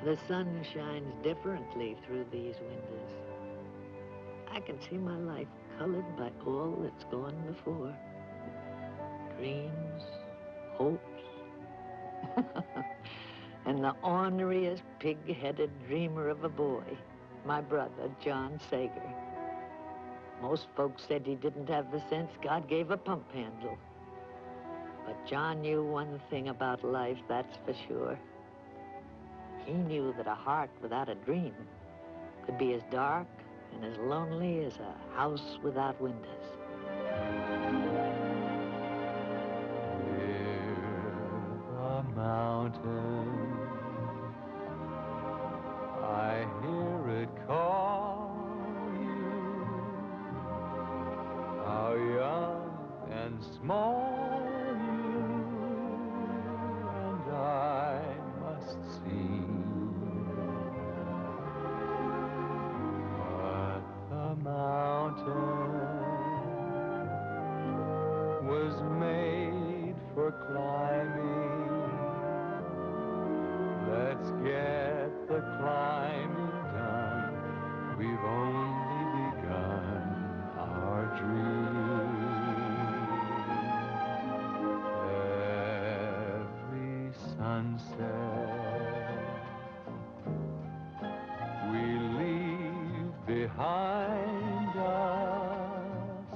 The sun shines differently through these windows. I can see my life colored by all that's gone before. Dreams, hopes, and the orneriest, pig-headed dreamer of a boy, my brother, John Sager. Most folks said he didn't have the sense God gave a pump handle. But John knew one thing about life, that's for sure. He knew that a heart without a dream could be as dark and as lonely as a house without windows. Hear the mountain, I hear it call you. How young and small you and I must seem. But the mountain was made for climbing. Let's get the climbing done. We've only begun our dream. Every sunset we leave behind us,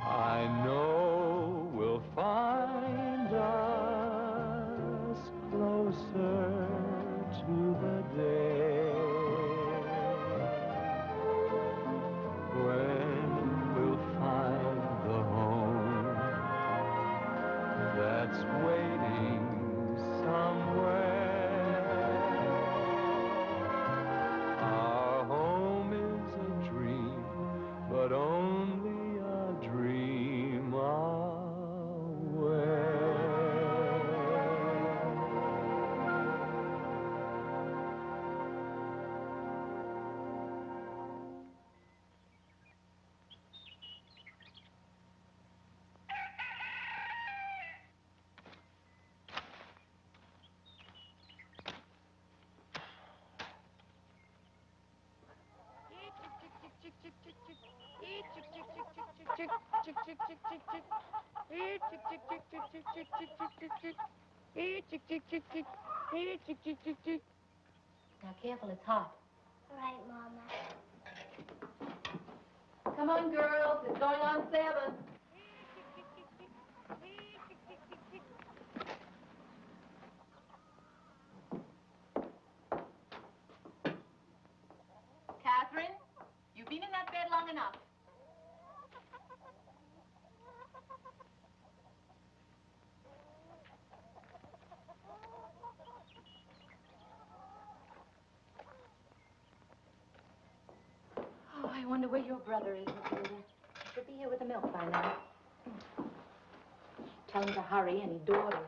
I know will find us closer to the day when we'll find the home that's waiting somewhere. Our home is a dream, but only a dream away. Now, careful, it's hot. All right, Mama. Come on, girls. It's going on 7. Catherine, you've been in that bed long enough. Oh, I wonder where your brother is, Matilda. He should be here with the milk by now. Tell him to hurry, and he dawdles.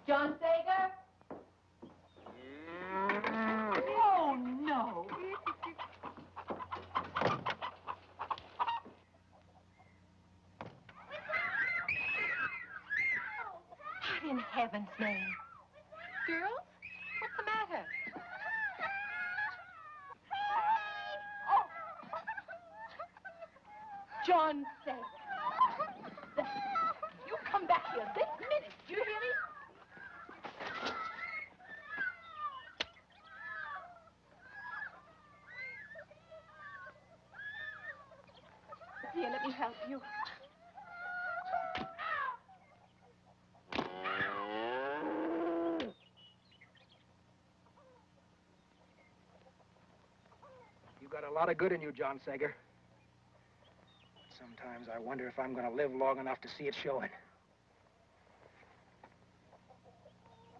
John Sager? Oh, no. What in heaven's name? Girls, what's the matter? John Sager. You come back here this minute. Do you hear me? Here, let me help you. You got a lot of good in you, John Sager. Sometimes I wonder if I'm going to live long enough to see it showing.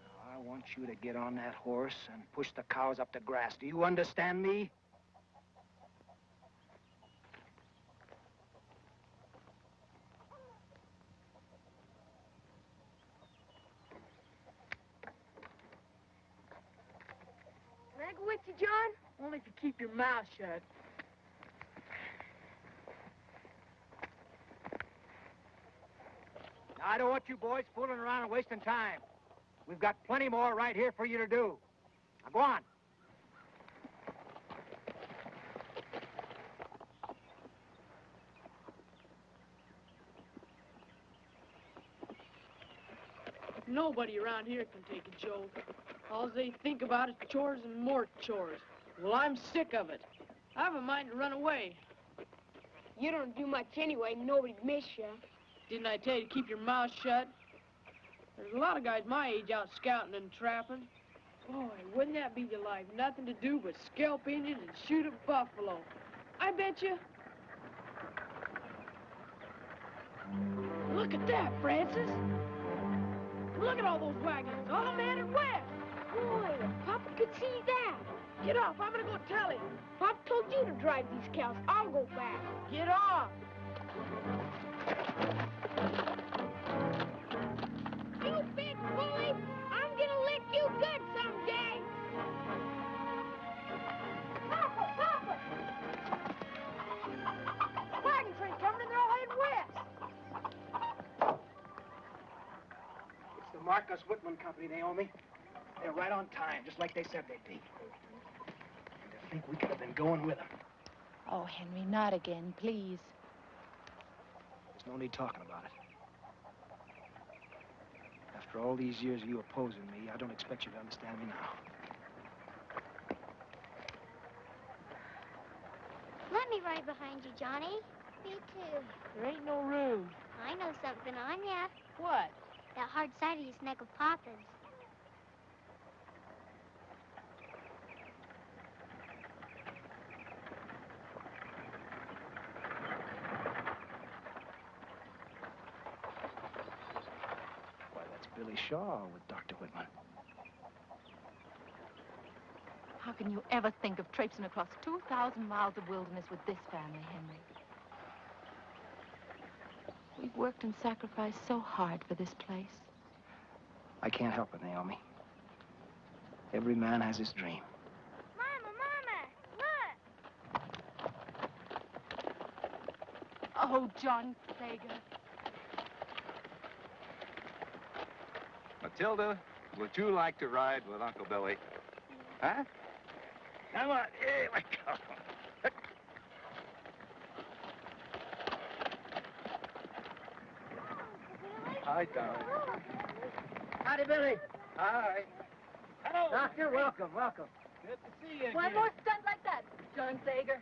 Now, I want you to get on that horse and push the cows up the grass. Do you understand me? with you, John? Only if you keep your mouth shut. Now, I don't want you boys fooling around and wasting time. We've got plenty more right here for you to do. Now, go on. Nobody around here can take a joke. All they think about is chores and more chores. Well, I'm sick of it. I have a mind to run away. You don't do much anyway. Nobody'd miss you. Didn't I tell you to keep your mouth shut? There's a lot of guys my age out scouting and trapping. Boy, wouldn't that be the life? Nothing to do but scalp Indians and shoot a buffalo. I bet you. Look at that, Francis. Look at all those wagons, all headed west. Boy, if Papa could see that. Get off, I'm gonna go tell him. Papa told you to drive these cows. I'll go back. Get off. You big bully! I'm gonna lick you good someday! Papa! Papa! Wagon train coming and they're all headed west. It's the Marcus Whitman Company, Naomi. They're right on time, just like they said they'd be. And to think we could have been going with them. Oh, Henry, not again, please. There's no need talking about it. After all these years of you opposing me, I don't expect you to understand me now. Let me ride behind you, Johnny. Me too. There ain't no room. I know something on ya. What? That hard side of his neck of Papa's. Why, that's Billy Shaw with Dr. Whitman. How can you ever think of traipsing across 2,000 miles of wilderness with this family, Henry? We've worked and sacrificed so hard for this place. I can't help it, Naomi. Every man has his dream. Mama, look! Oh, John Sager. Matilda, would you like to ride with Uncle Billy? Huh? Come on, here we go. Hi, darling. Howdy, Billy. Hi. Hello. Doctor, welcome, welcome. Good to see you again. One more stunt like that, John Sager.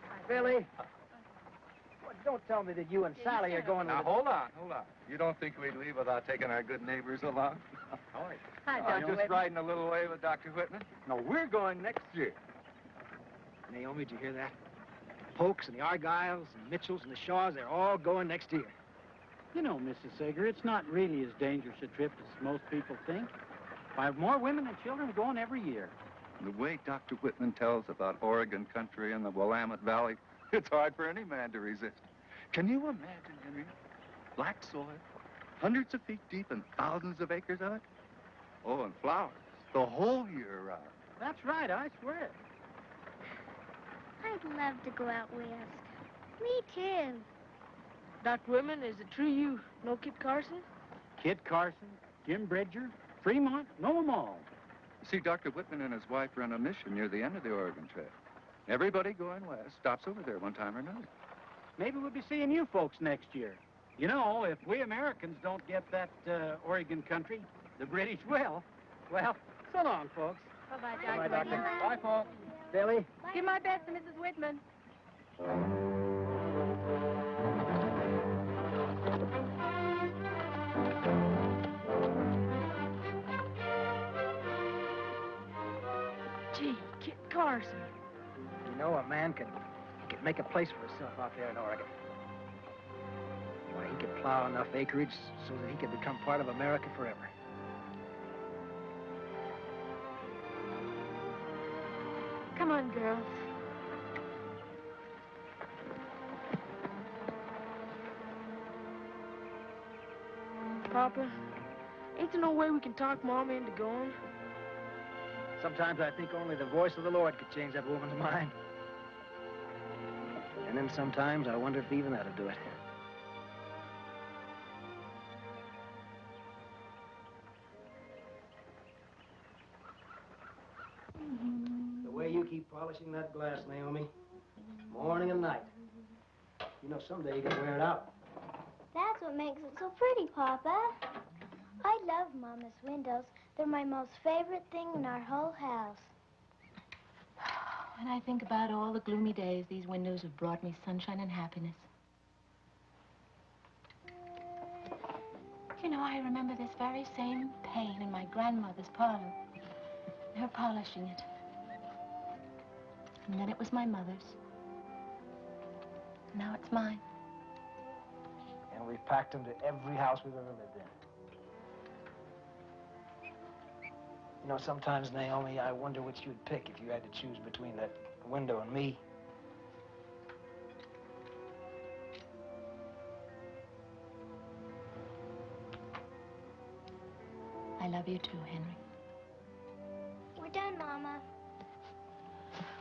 Hi, Billy. Well, don't tell me that you and Sally are going Now, with hold on. You don't think we'd leave without taking our good neighbors along? Hi, John. Just riding a little way with Dr. Whitman? No, we're going next year. Naomi, did you hear that? The Polks and the Argyles and the Mitchells and the Shaws, they're all going next year. You know, Mrs. Sager, it's not really as dangerous a trip as most people think. I have more women and children going every year. The way Dr. Whitman tells about Oregon country and the Willamette Valley, it's hard for any man to resist. Can you imagine, Henry? Black soil, hundreds of feet deep and thousands of acres of it? Oh, and flowers, the whole year around. That's right, I swear it. I'd love to go out west. Me too. Dr. Whitman, is it true you know Kit Carson? Kit Carson, Jim Bridger, Fremont, know them all. You see, Dr. Whitman and his wife run a mission near the end of the Oregon Trail. Everybody going west stops over there one time or another. Maybe we'll be seeing you folks next year. You know, if we Americans don't get that Oregon country, the British will. Well, so long, folks. Bye-bye, Bye, Dr. Doctor. Whitman. Bye, folks. Billy? Give my best to Mrs. Whitman. Gee, Kit Carson. You know, a man can make a place for himself out there in Oregon. Why, he could plow enough acreage so that he could become part of America forever. Come on, girls. Papa, ain't there no way we can talk Mama into going? Sometimes I think only the voice of the Lord could change that woman's mind. And then sometimes I wonder if even that'll do it. The way you keep polishing that glass, Naomi, morning and night. You know, someday you can wear it out. That's what makes it so pretty, Papa. I love Mama's windows. They're my most favorite thing in our whole house. When I think about all the gloomy days, these windows have brought me sunshine and happiness. You know, I remember this very same pane in my grandmother's parlor. Her polishing it. And then it was my mother's. Now it's mine. And we've packed them to every house we've ever lived in. You know, sometimes, Naomi, I wonder which you'd pick if you had to choose between that window and me. I love you too, Henry. We're done, Mama.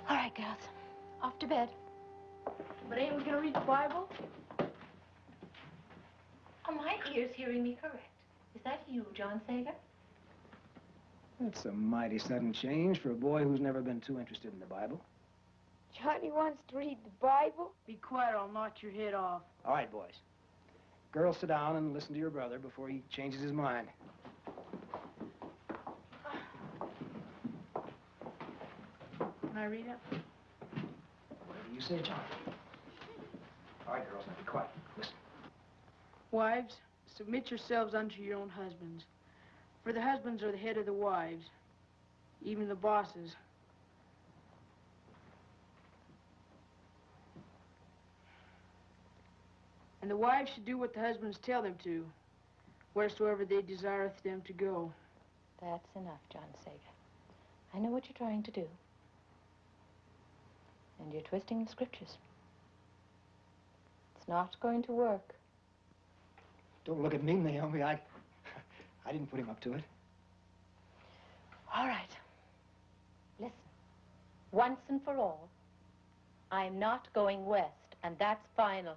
All right, girls. Off to bed. But ain't we gonna read the Bible? Are my ears hearing me correct? Is that you, John Sager? That's a mighty sudden change for a boy who's never been too interested in the Bible. Johnny wants to read the Bible? Be quiet, I'll knock your head off. All right, boys. Girls, sit down and listen to your brother before he changes his mind. Can I read it? Whatever you say, John. All right, girls, now be quiet. Listen. Wives, submit yourselves unto your own husbands. For the husbands are the head of the wives, even the bosses. And the wives should do what the husbands tell them to, wheresoever they desireth them to go. That's enough, John Sager. I know what you're trying to do. And you're twisting the scriptures. It's not going to work. Don't look at me, Naomi. I didn't put him up to it. All right. Listen. Once and for all, I'm not going west, and that's final.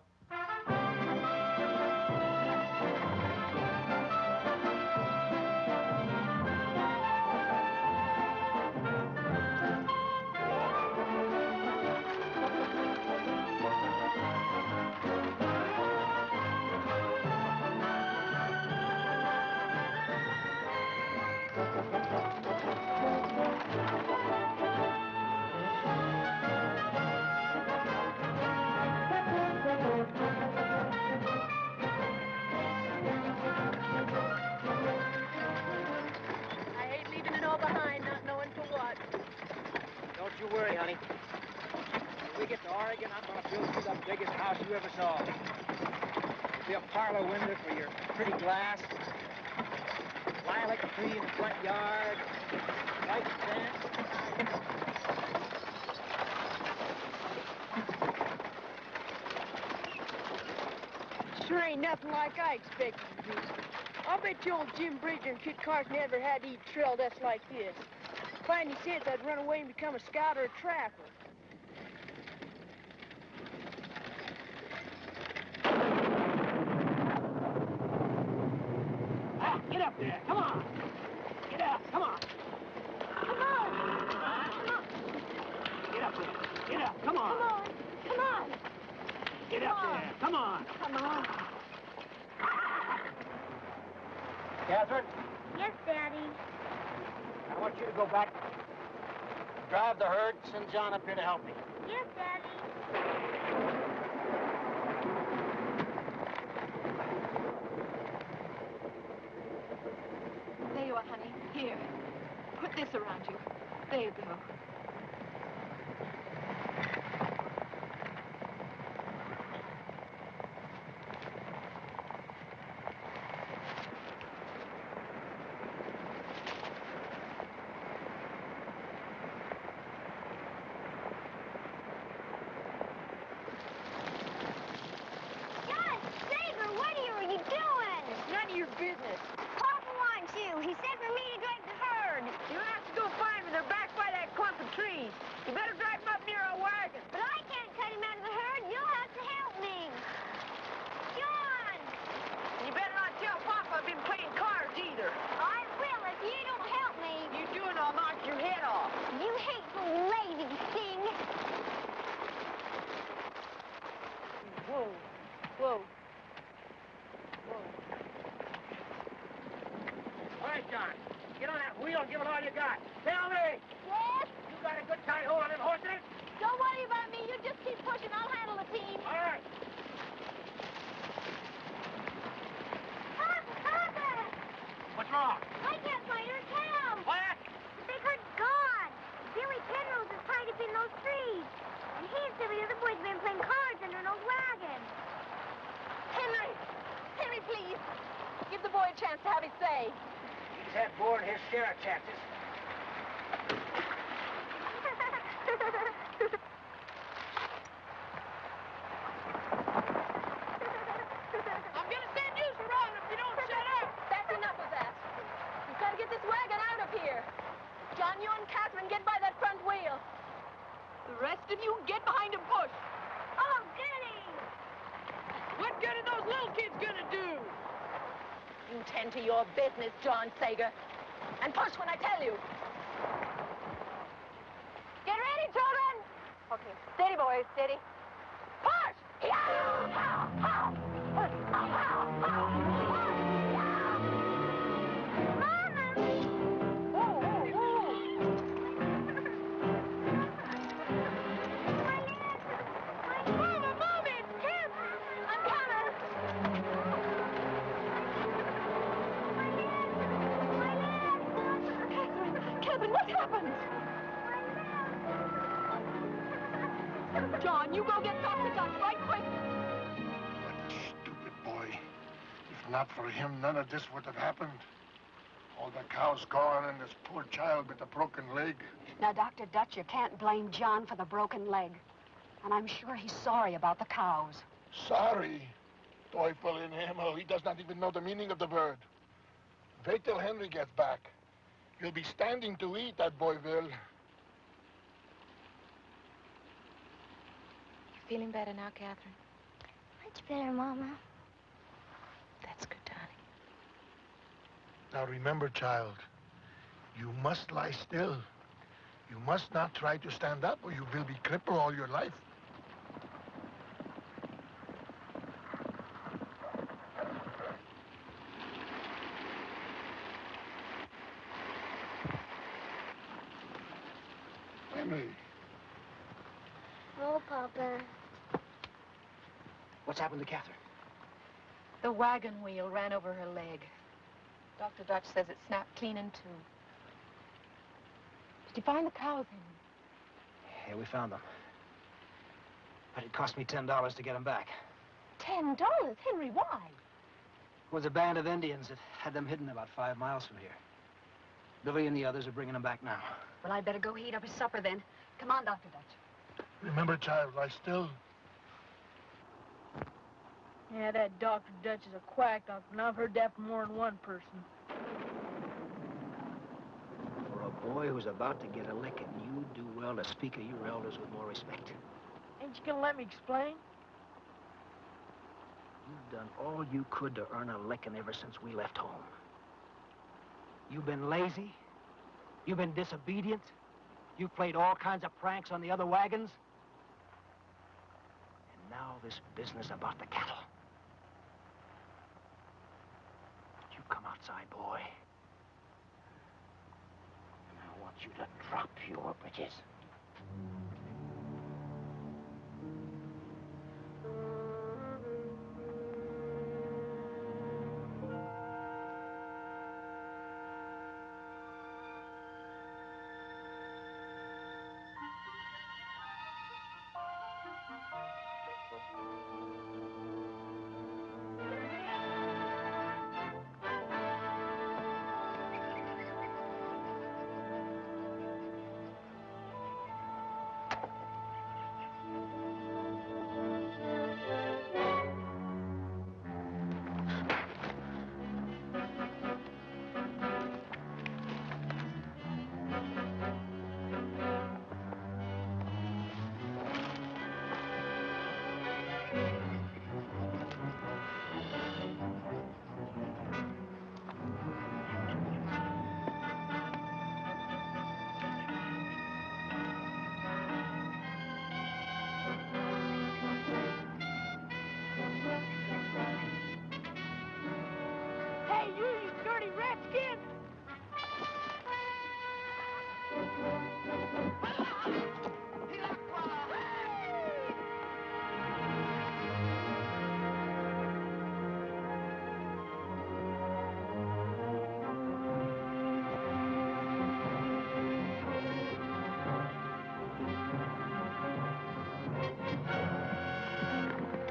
Don't you worry, honey. When we get to Oregon, I'm going to build you the biggest house you ever saw. There'll be a parlor window for your pretty glass, lilac tree in the front yard, white fence. Sure ain't nothing like I expected to do. I'll bet you old Jim Bridger and Kit Carson never had to eat trail that's like this. If I had any sense, I'd run away and become a scout or a trapper. Ah, get up there. Come on. Get up. Come on. Come on! Come on! Get up there. Get up. Come on. Come on! Come on! Get up there. Come on. Come on! Catherine, Yes, Daddy. I want you to go back, drive the herd, send John up here to help me. Yes, Daddy. There you are, honey. Here. Put this around you. There you go. None of your business. Papa wants you. He said for me to drive the herd. You'll have to go find where they're back. John. Get on that wheel and give it all you got. Tell me, Yes? you got a good tight hold on them horses? Don't worry about me. You just keep pushing. I'll handle the team. All right. Papa! What's wrong? I can't find her cow. What? The big herd's gone. Billy Penrose is tied up in those trees. And he and some of the other boys have been playing cards under an old wagon. Henry! Henry, please. Give the boy a chance to have his say. He's had more than his share of chances. I'm gonna send you strong if you don't shut up. That's enough of that. We've got to get this wagon out of here. John, you and Catherine get by that front wheel. The rest of you get behind and push. Oh, goody! What good are those little kids gonna do? You tend to your business, John Sager. And push when I tell you. Get ready, children! Okay, steady, boys, steady. Push! Mama, Mommy, it's Kim! I'm coming! Catherine, what happened? John, you go get Dr. Dutch right quick. That stupid boy. If not for him, none of this would have happened. All the cows gone and this poor child with a broken leg. Now, Dr. Dutch, you can't blame John for the broken leg. And I'm sure he's sorry about the cows. Sorry. Teufel in Himmel, he does not even know the meaning of the word. Wait till Henry gets back. He'll be standing to eat, that boy will. You feeling better now, Catherine? Much better, Mama. That's good, darling. Now remember, child, you must lie still. You must not try to stand up or you will be crippled all your life. Henry. Oh, Papa. What's happened to Catherine? The wagon wheel ran over her leg. Dr. Dutch says it snapped clean in two. Did you find the cows, Henry? Yeah, we found them. But it cost me $10 to get them back. $10? Henry, why? It was a band of Indians that had them hidden about 5 miles from here. Billy and the others are bringing them back now. Well, I'd better go heat up his supper then. Come on, Dr. Dutch. Remember, child, lie still. Yeah, that Dr. Dutch is a quack, Doctor, and I've heard that from more than one person. For a boy who's about to get a licking, you do well to speak of your elders with more respect. Ain't you gonna let me explain? You've done all you could to earn a licking ever since we left home. You've been lazy. You've been disobedient. You've played all kinds of pranks on the other wagons. And now this business about the cattle. You come outside, boy. And I want you to drop your britches.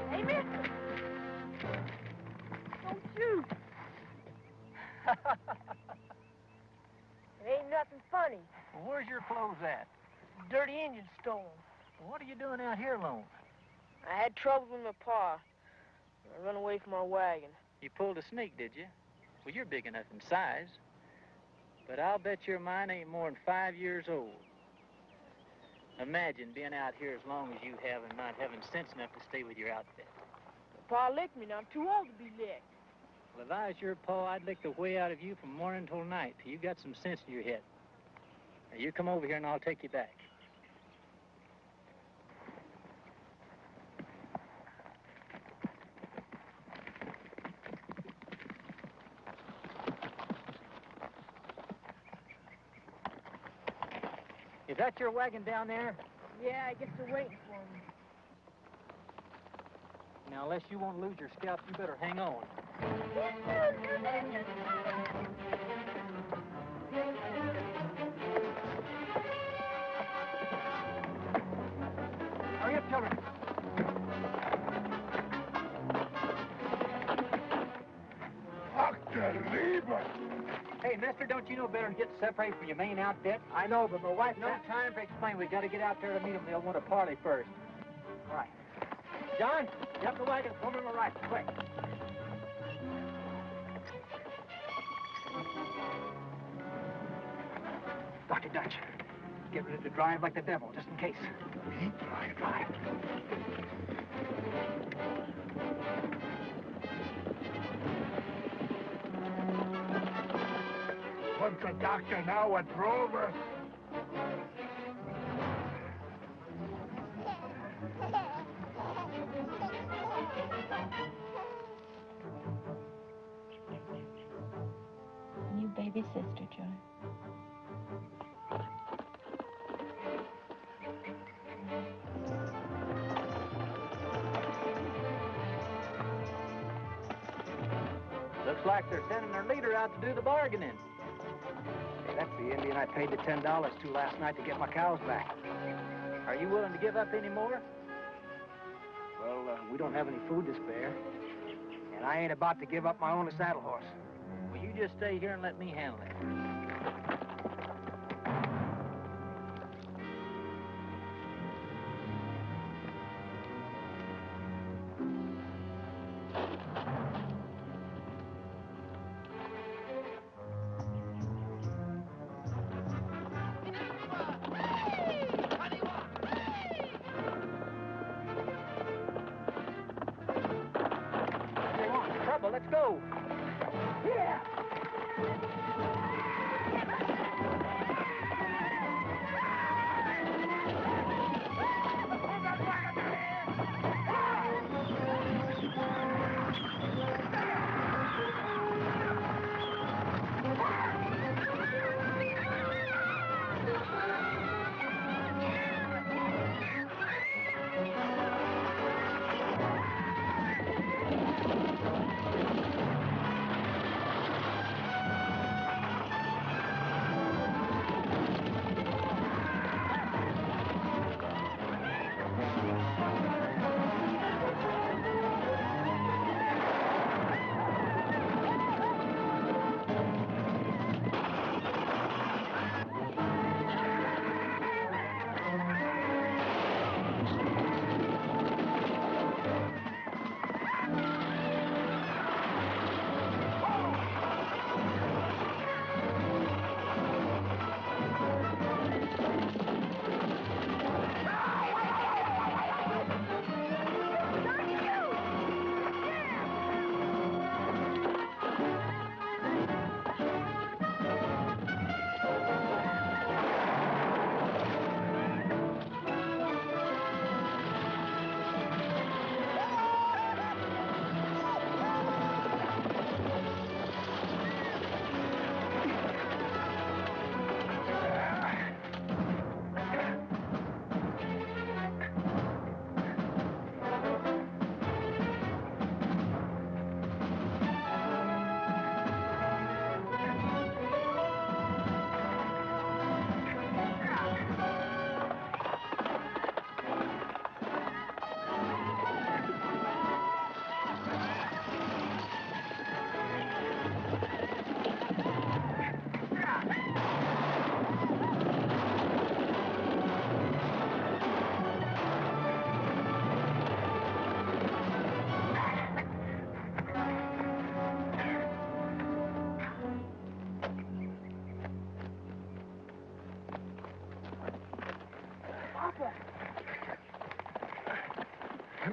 Hey, mister! Don't shoot! It ain't nothing funny. Well, where's your clothes at? Dirty Indian stole 'em. Well, what are you doing out here alone? I had trouble with my pa. I run away from our wagon. You pulled a sneak, did you? Well, you're big enough in size. But I'll bet your mine ain't more than 5 years old. Imagine being out here as long as you have and not having sense enough to stay with your outfit. My pa licked me, and I'm too old to be licked. Well, if I was your pa, I'd lick the way out of you from morning till night till you got some sense in your head. Now, you come over here and I'll take you back. Is that your wagon down there? Yeah, I guess they're waiting for me. Now, unless you want to lose your scalp, you better hang on. Hurry up, children. Dr. Lieber! Hey, mister, don't you know better than get separated from your main outfit? I know, but my wife... No time for explain. We've got to get out there to meet them. They'll want to parley first. All right. John, get up the wagon. Come on the right, quick. Dr. Dutch, get ready to drive like the devil, just in case. Me? Drive. What's the doctor now, a drover? New baby sister, Joy. Looks like they're sending their leader out to do the bargaining. Hey, that's the Indian I paid the $10 to last night to get my cows back. Are you willing to give up any more? Well, we don't have any food to spare. And I ain't about to give up my only saddle horse. Well, you just stay here and let me handle it. Let's go. Yeah.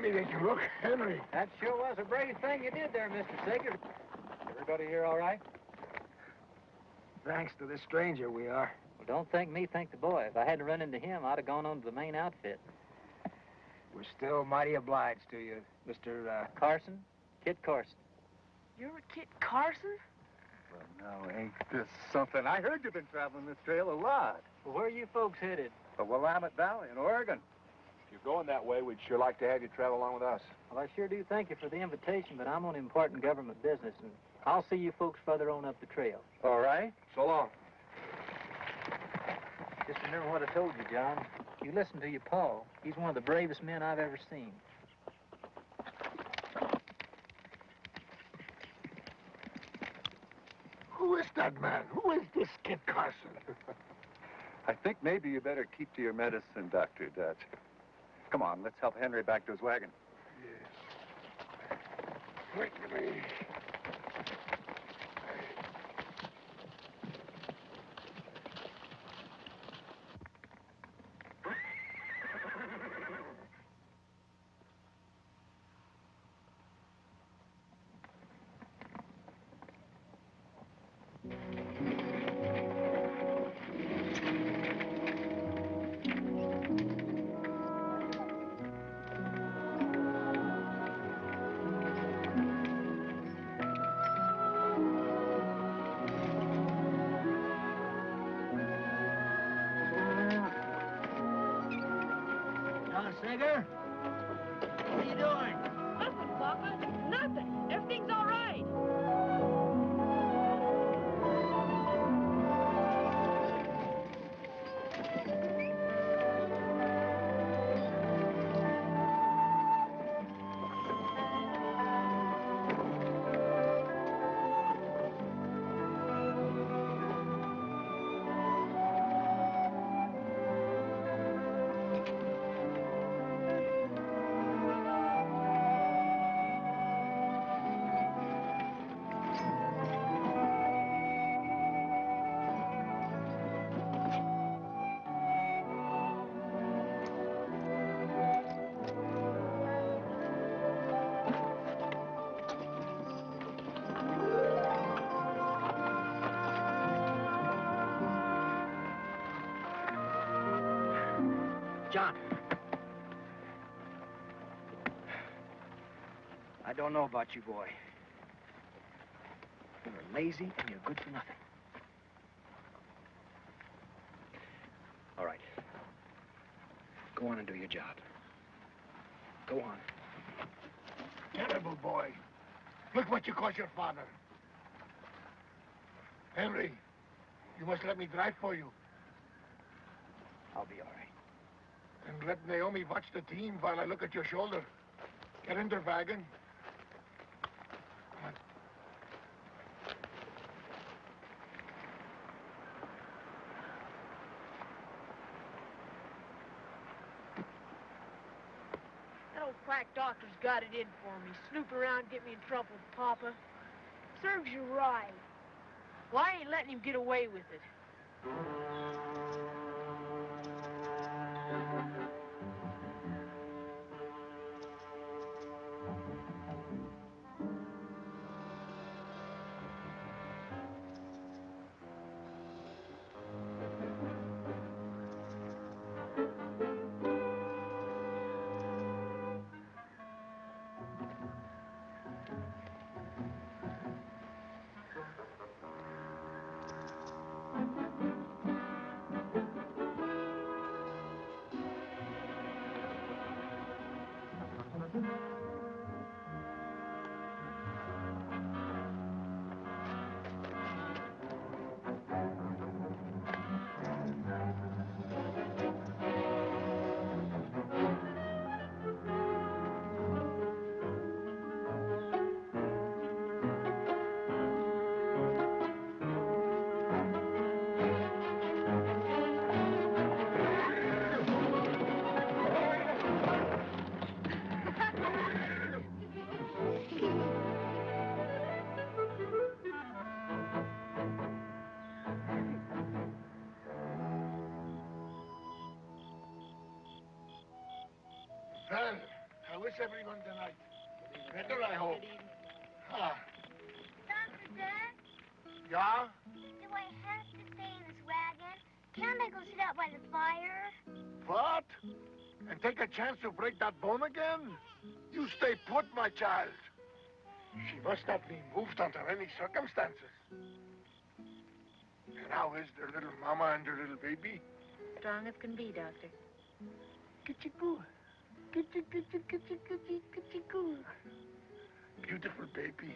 Let me take a look, Henry. That sure was a brave thing you did there, Mr. Sager. Everybody here all right? Thanks to this stranger, we are. Well, don't thank me, thank the boy. If I hadn't run into him, I'd have gone on to the main outfit. We're still mighty obliged to you, Mr. Carson? Kit Carson. You're a Kit Carson? Well, now, ain't this something? I heard you've been traveling this trail a lot. Well, where are you folks headed? The Willamette Valley in Oregon. If you're going that way, we'd sure like to have you travel along with us. Well, I sure do thank you for the invitation, but I'm on important government business, and I'll see you folks further on up the trail. All right. So long. Just remember what I told you, John. You listen to your pa. He's one of the bravest men I've ever seen. Who is that man? Who is this Kit Carson? I think maybe you better keep to your medicine, Dr. Dutch. Come on, let's help Henry back to his wagon. Yes. Quickly. Sager? What are you doing? Nothing, Papa. Nothing. Everything's all right. John. I don't know about you, boy. You're lazy and you're good for nothing. All right. Go on and do your job. Go on. Terrible boy. Look what you caused your father. Henry, you must let me drive for you. I'll be all right. And let Naomi watch the team while I look at your shoulder. Get in their wagon. Come on. That old quack doctor's got it in for me. Snoop around, get me in trouble, Papa. Serves you right. Well, I ain't letting him get away with it. is everyone tonight? Better, I hope. Ah. Doctor, Dad? Yeah? Do I have to stay in this wagon? Can't I go sit out by the fire? What? And take a chance to break that bone again? You stay put, my child. She must not be moved under any circumstances. And how is their little mama and their little baby? Strong as can be, Doctor. Kitty-goo. Kitty-goo. Beautiful baby.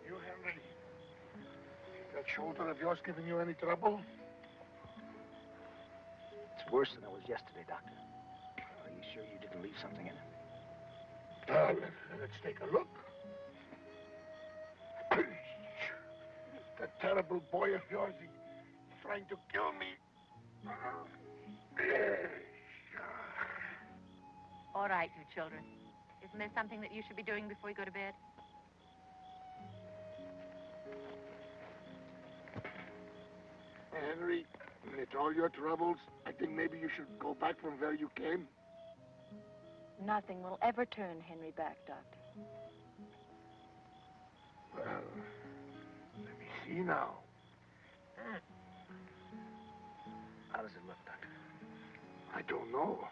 You, Henry, is that shoulder of yours giving you any trouble? It's worse than it was yesterday, Doctor. Are you sure you didn't leave something in it? Let's take a look. That terrible boy of yours, he's trying to kill me. All right, you children. Isn't there something that you should be doing before you go to bed? Henry, with all your troubles, I think maybe you should go back from where you came. Nothing will ever turn Henry back, Doctor. Well, let me see now. How does it look, Doctor? I don't know.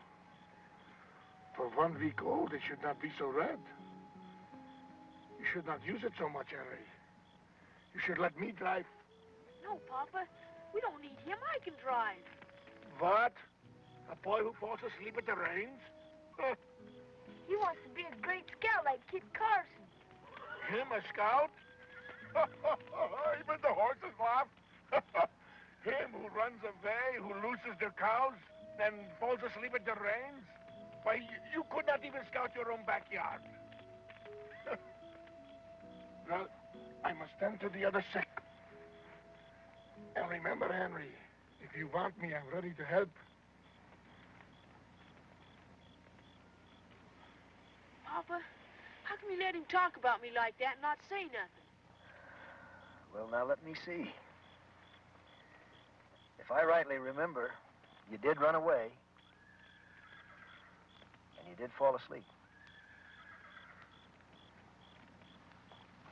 For 1 week old, it should not be so red. You should not use it so much, Henry. You should let me drive. No, Papa. We don't need him. I can drive. What? A boy who falls asleep at the reins? He wants to be a great scout like Kit Carson. Him, a scout? Even the horses laughed. Him who runs away, who loses their cows, and falls asleep at the reins? Why, you could not even scout your own backyard. Well, I must tend to the other sick. And remember, Henry, if you want me, I'm ready to help. Papa, how can you let him talk about me like that and not say nothing? Well, now let me see. If I rightly remember, you did run away. And you did fall asleep.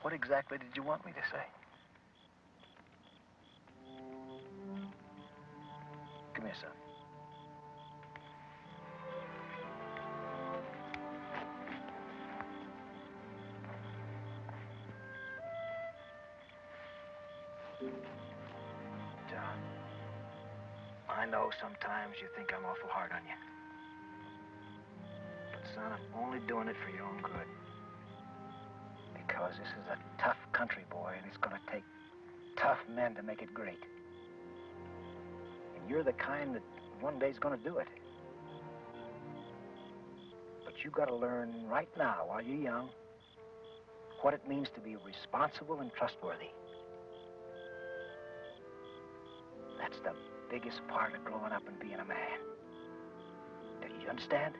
What exactly did you want me to say? Come here, son. John, I know sometimes you think I'm awful hard on you. But, son, I'm only doing it for your own good. Because this is a tough country, boy, and it's going to take tough men to make it great. And you're the kind that one day's going to do it. But you got to learn right now, while you're young, what it means to be responsible and trustworthy. That's the biggest part of growing up and being a man. Do you understand?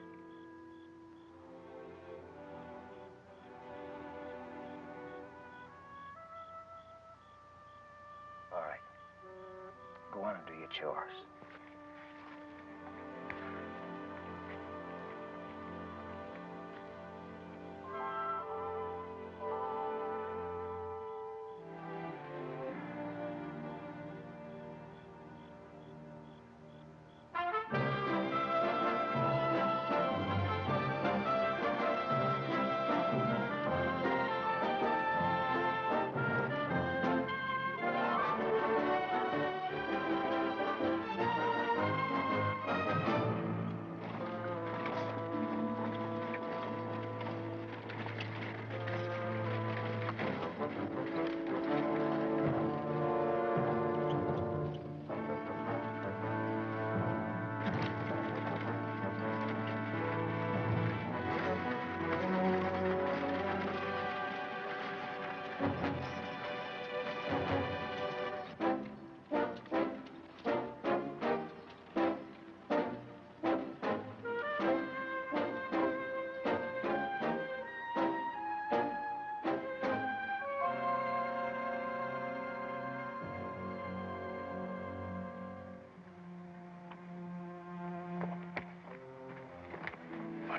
All right. Go on and do your chores.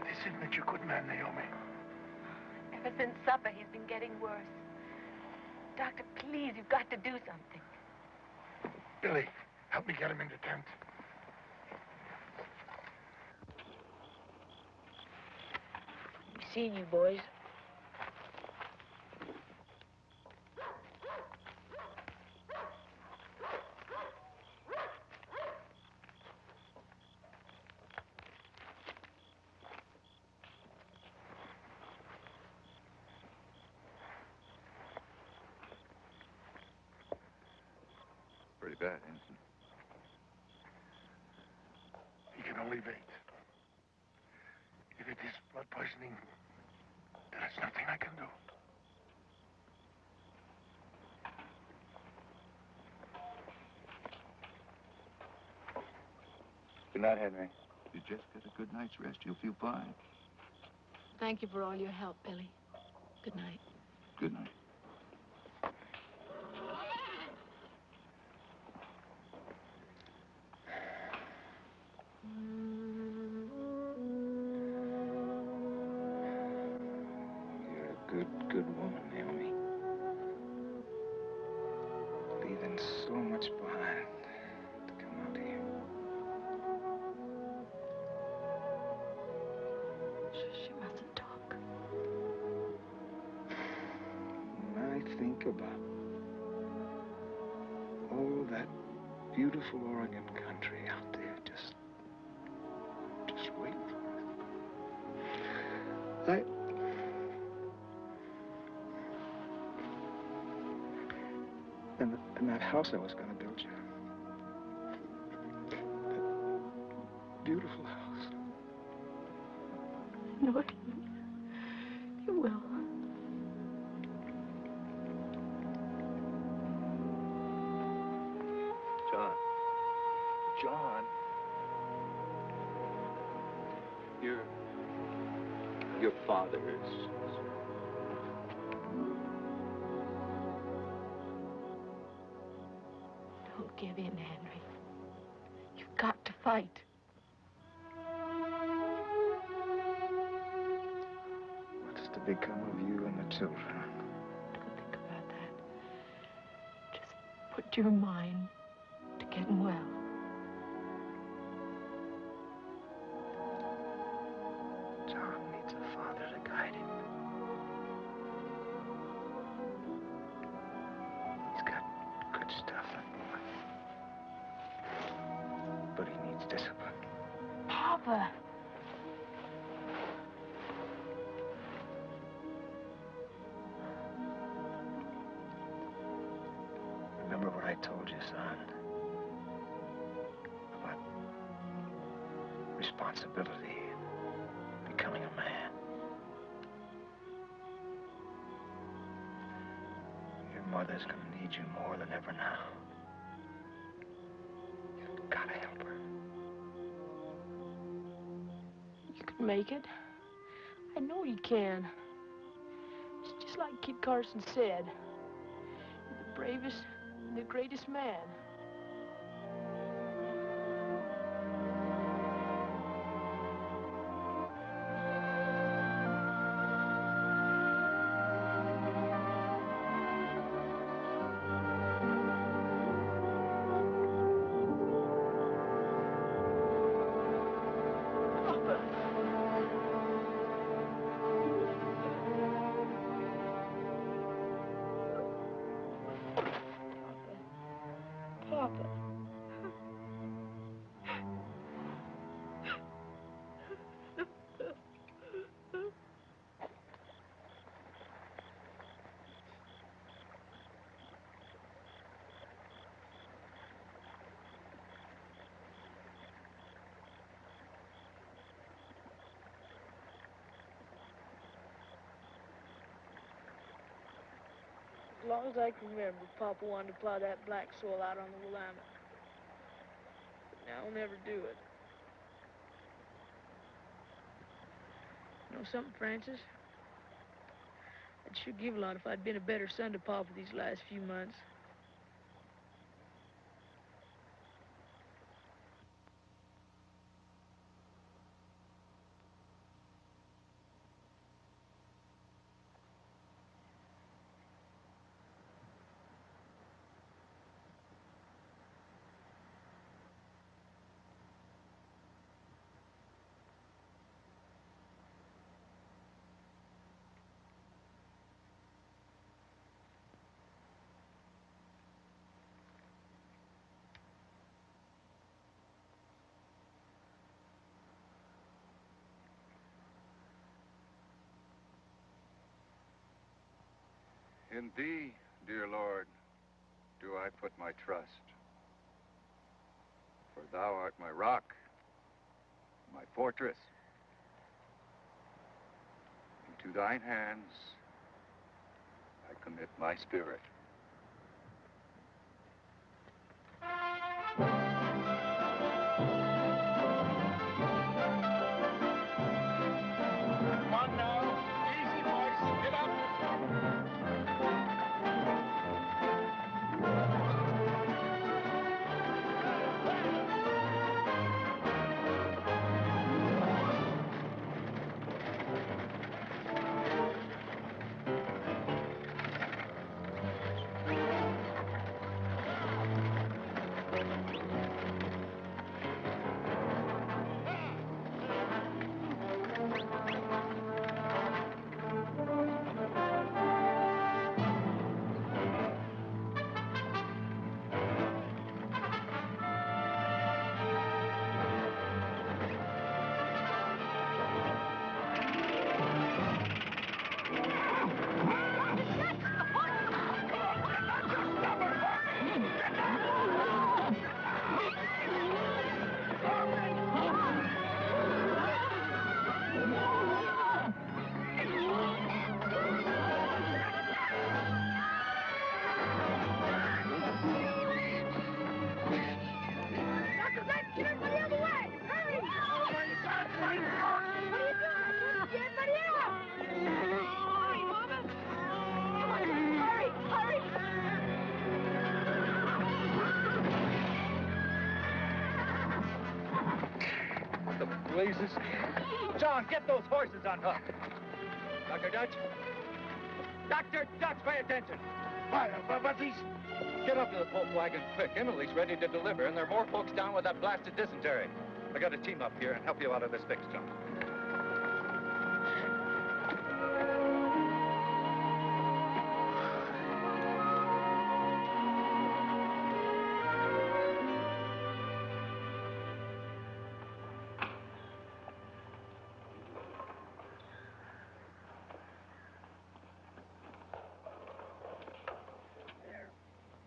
This isn't make you a good man, Naomi. Ever since supper, he's been getting worse. Doctor, please, you've got to do something. Billy, help me get him in the tent. We've seen you, boys. Pretty bad, Ensign. He can only wait. If it is blood poisoning, there is nothing I can do. Good night, Henry. You just get a good night's rest, you'll feel fine. Thank you for all your help, Billy. Good night. Good night. You're a good woman, Naomi. Leaving so much behind to come out here. She mustn't talk. When I think about all that beautiful Oregon country out there, just waiting for us. And that house I was going to build you. That beautiful house. I know it. You will. John. Your father is... Don't give in, Henry. You've got to fight. What's to become of you and the children? Don't think about that. Just put your mind to getting well. John needs a father to guide him. He's got good stuff, that boy. But he needs discipline. Papa! Remember what I told you, son? About responsibility and becoming a man. Your mother's gonna need you more than ever now. You've gotta help her. You can make it. I know you can. It's just like Kid Carson said. You're the bravest and the greatest man. Papa. As long as I can remember, Papa wanted to plow that black soil out on the Willamette. But now he'll never do it. You know something, Francis? I'd sure give a lot if I'd been a better son to Papa these last few months. In thee, dear Lord, do I put my trust. For thou art my rock, my fortress. Into thine hands I commit my spirit. Come on now. Easy, boys. Get up. Blazes. John, get those horses unhooked. Dr. Dutch? Dr. Dutch, pay attention. But these... Get up to the Pope wagon quick. Emily's ready to deliver, and there are more folks down with that blasted dysentery. I got a team up here and help you out of this fix, John.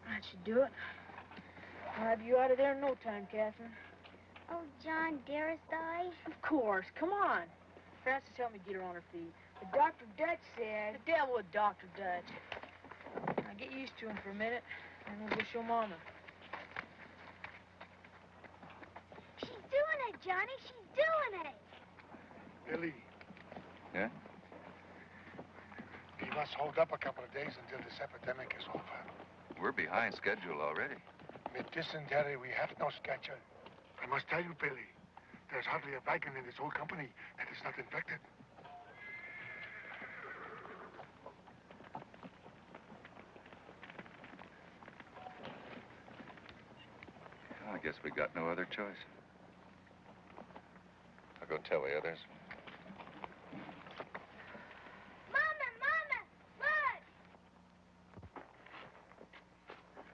That should do it. I'll have you out of there in no time, Catherine. Oh, John, dearest I. Of course. Come on. Frances, help me get her on her feet. But Dr. Dutch said... The devil with Dr. Dutch. Now get used to him for a minute, and we'll go show Mama. She's doing it, Johnny. She's doing it. Billy, Yeah? we must hold up a couple of days until this epidemic is over. We're behind schedule already. With dysentery, we have no schedule. I must tell you, Billy, there's hardly a wagon in this whole company that is not infected. I guess we got no other choice. I'll go tell the others. Mama, look!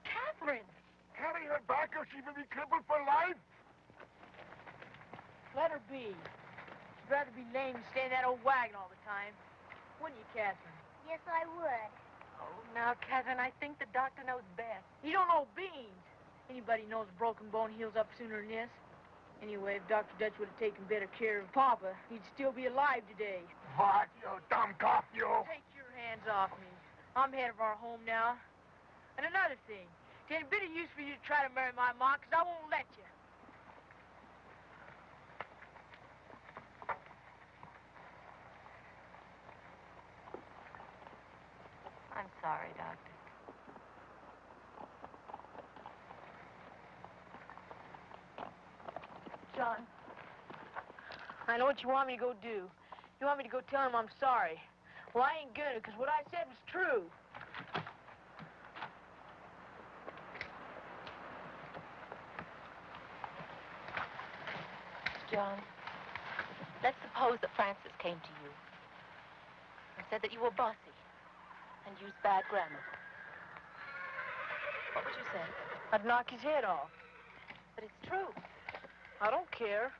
Catherine! Carry her back or she will be crippled for life. Let her be. She'd rather be lame than stay in that old wagon all the time. Wouldn't you, Catherine? Yes, I would. Oh, now, Catherine, I think the doctor knows best. You don't know beans. Anybody knows a broken bone heals up sooner than this. Anyway, if Dr. Dutch would have taken better care of Papa, he'd still be alive today. What, you dumb cop, you? Take your hands off me. I'm head of our home now. And another thing, it ain't a bit of use for you to try to marry my ma, 'cause I won't let you. I'm sorry, Doctor. John, I know what you want me to go do. You want me to go tell him I'm sorry. Well, I ain't gonna, 'cause what I said was true. John, let's suppose that Francis came to you and said that you were bossy and used bad grammar. What would you say? I'd knock his head off. But it's true. I don't care.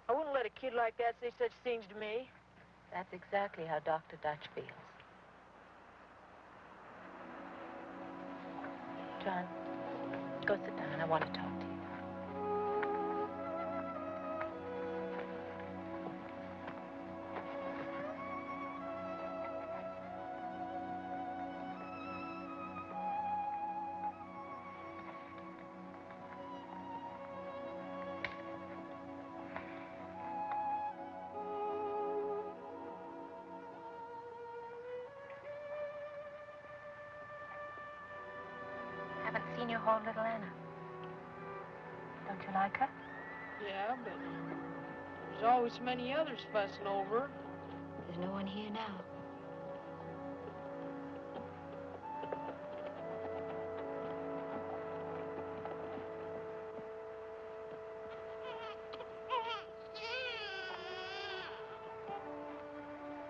I wouldn't let a kid like that say such things to me. That's exactly how Dr. Dutch feels. John, go sit down. I want to talk to you. Haven't seen your whole little Anna. Don't you like her? Yeah, but there's always so many others fussing over her. There's no one here now.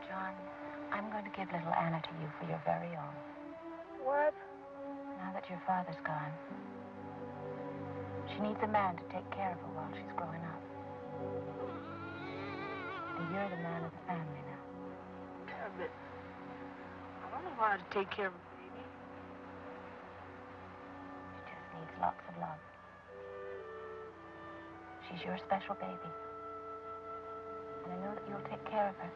John, I'm going to give little Anna to you for your very own. What? Now that your father's gone, she needs a man to take care of her while she's growing up. And you're the man of the family now. Yeah, but I don't know how to take care of a baby. She just needs lots of love. She's your special baby. And I know that you'll take care of her,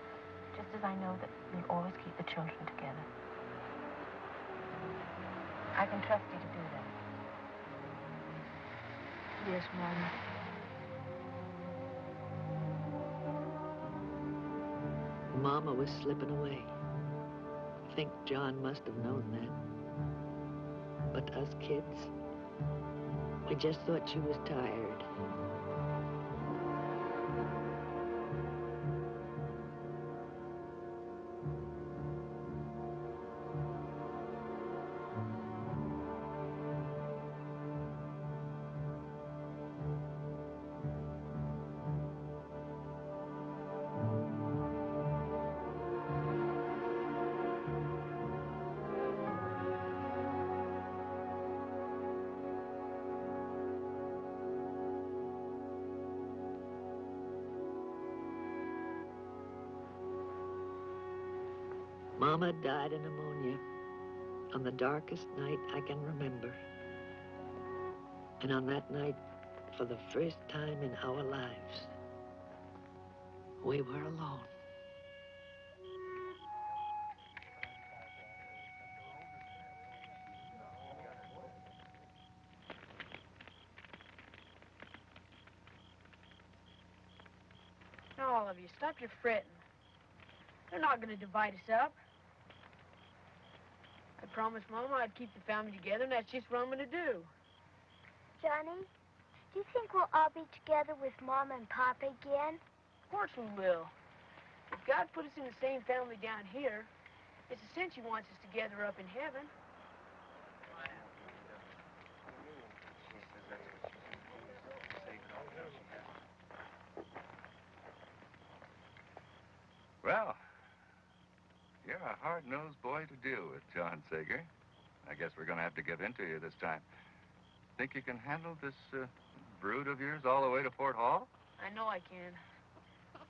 just as I know that you'll always keep the children together. I can trust you to do that. Yes, Mama. Mama was slipping away. I think John must have known that. But us kids, we just thought she was tired. Mama died of pneumonia on the darkest night I can remember. And on that night, for the first time in our lives, we were alone. Now, all of you, stop your fretting. They're not going to divide us up. I promised Mama I'd keep the family together, and that's just what I'm going to do. Johnny, do you think we'll all be together with Mom and Papa again? Of course we will. If God put us in the same family down here, it's a cinch He wants us together up in heaven. Well, you're a hard-nosed boy to deal with, John Sager. I guess we're going to have to give in to you this time. Think you can handle this brood of yours all the way to Fort Hall? I know I can.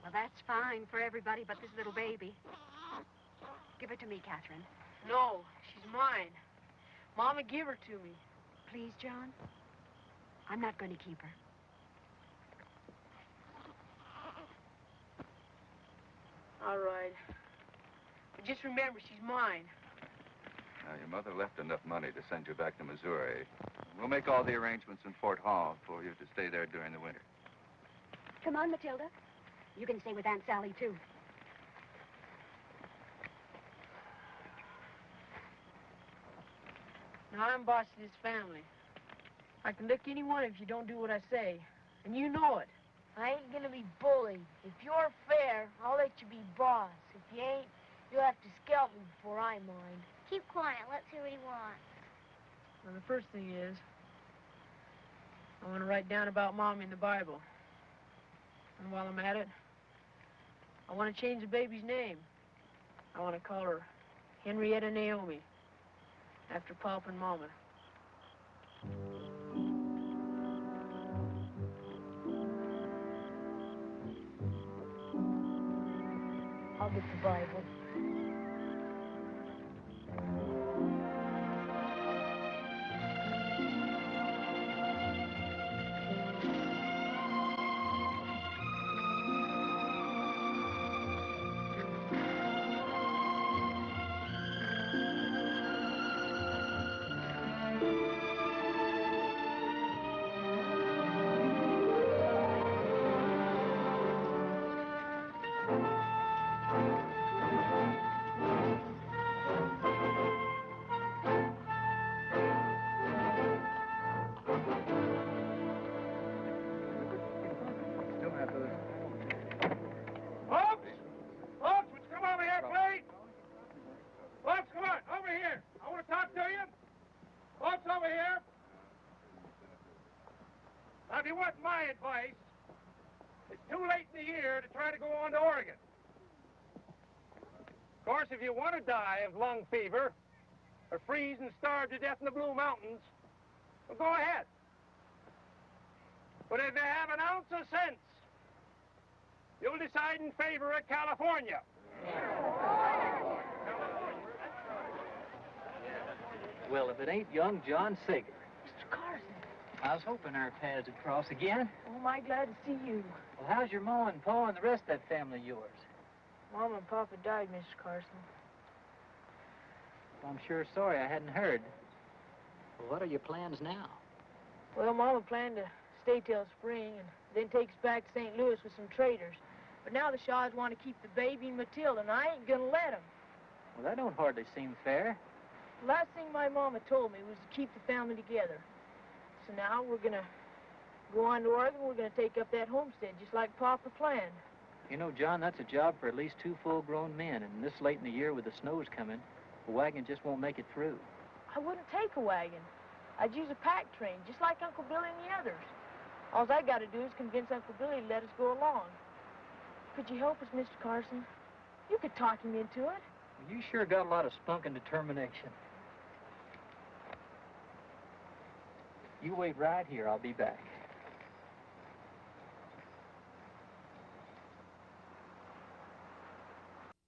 Well, that's fine for everybody but this little baby. Give her to me, Catherine. No, she's mine. Mama, give her to me. Please, John. I'm not going to keep her. All right. But just remember, she's mine. Now, your mother left enough money to send you back to Missouri. We'll make all the arrangements in Fort Hall for you to stay there during the winter. Come on, Matilda. You can stay with Aunt Sally, too. Now, I'm boss of this family. I can lick anyone if you don't do what I say. And you know it. I ain't gonna be bullied. If you're fair, I'll let you be boss. If you ain't, you'll have to scalp me before I mind. Keep quiet. Let's hear what he wants. Well, the first thing is, I want to write down about Mom in the Bible. And while I'm at it, I want to change the baby's name. I want to call her Henrietta Naomi, after Pop and Mama. I'll get the Bible. folks over here. Now, if you want my advice, it's too late in the year to try to go on to Oregon. Of course, if you want to die of lung fever or freeze and starve to death in the Blue Mountains, well, go ahead. But if you have an ounce of sense, you'll decide in favor of California. Well, if it ain't young John Sager. Mr. Carson. I was hoping our paths would cross again. Oh, my glad to see you. Well, how's your ma and pa and the rest of that family of yours? Mama and Papa died, Mr. Carson. Well, I'm sure sorry I hadn't heard. Well, what are your plans now? Well, Mama planned to stay till spring and then take us back to St. Louis with some traders. But now the Shaws want to keep the baby and Matilda, and I ain't gonna let them. Well, that don't hardly seem fair. The last thing my mama told me was to keep the family together. So now we're gonna go on to Oregon. We're gonna take up that homestead just like Papa planned. You know, John, that's a job for at least 2 full-grown men, and this late in the year with the snows coming, the wagon just won't make it through. I wouldn't take a wagon. I'd use a pack train, just like Uncle Billy and the others. All I gotta do is convince Uncle Billy to let us go along. Could you help us, Mr. Carson? You could talk him into it. You sure got a lot of spunk and determination. You wait right here. I'll be back.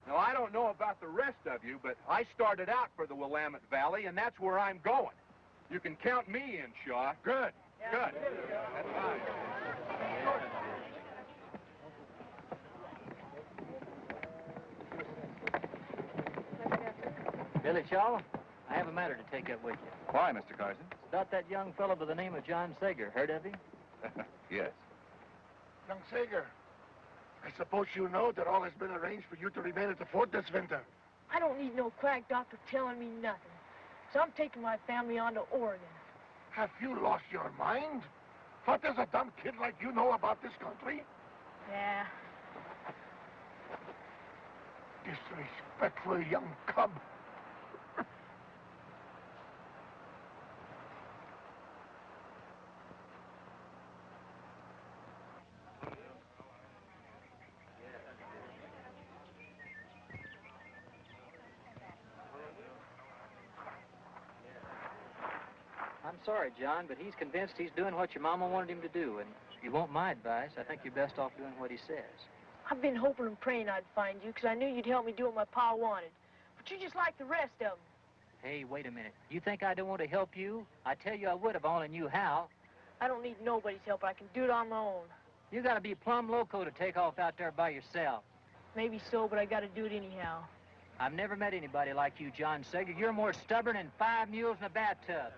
Now, I don't know about the rest of you, but I started out for the Willamette Valley, and that's where I'm going. You can count me in, Shaw. Good. Good. That's fine. Billy Shaw, I have a matter to take up with you. Why, Mr. Carson? It's about that young fellow by the name of John Sager. Heard of him? Yes. Young Sager, I suppose you know that all has been arranged for you to remain at the fort this winter. I don't need no quack doctor telling me nothing. So I'm taking my family on to Oregon. Have you lost your mind? What does a dumb kid like you know about this country? Yeah. Disrespectful young cub. I'm sorry, John, but he's convinced he's doing what your mama wanted him to do, and if you want my advice, I think you're best off doing what he says. I've been hoping and praying I'd find you, because I knew you'd help me do what my pa wanted. But you're just like the rest of them. Hey, wait a minute. You think I don't want to help you? I tell you I would if I only knew how. I don't need nobody's help. I can do it on my own. You gotta be plumb loco to take off out there by yourself. Maybe so, but I gotta do it anyhow. I've never met anybody like you, John Sager. You're more stubborn than 5 mules in a bathtub.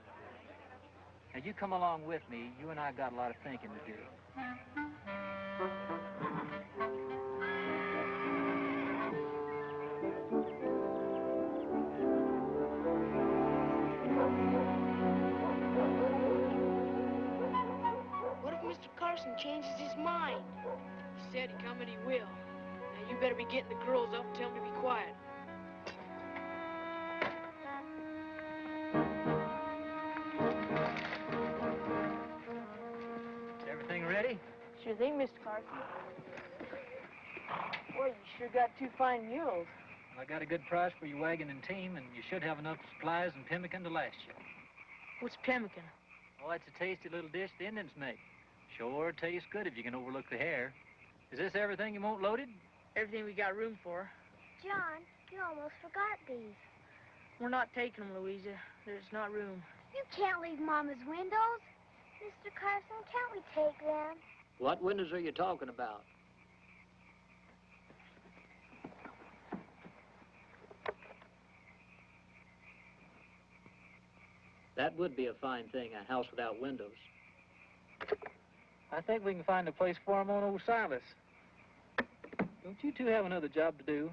Now, you come along with me. You and I got a lot of thinking to do. What if Mr. Carson changes his mind? He said he come and he will. Now, you better be getting the girls up and tell them to be quiet. Everything ready? Sure thing, Mr. Carson. Boy, you sure got 2 fine mules. Well, I got a good price for your wagon and team, and you should have enough supplies and pemmican to last you. What's pemmican? Oh, it's a tasty little dish the Indians make. Sure tastes good if you can overlook the hair. Is this everything you want loaded? Everything we got room for. John, you almost forgot these. We're not taking them, Louisa. There's not room. You can't leave Mama's windows. Mr. Carson, can't we take them? What windows are you talking about? That would be a fine thing, a house without windows. I think we can find a place for him on old Silas. Don't you two have another job to do?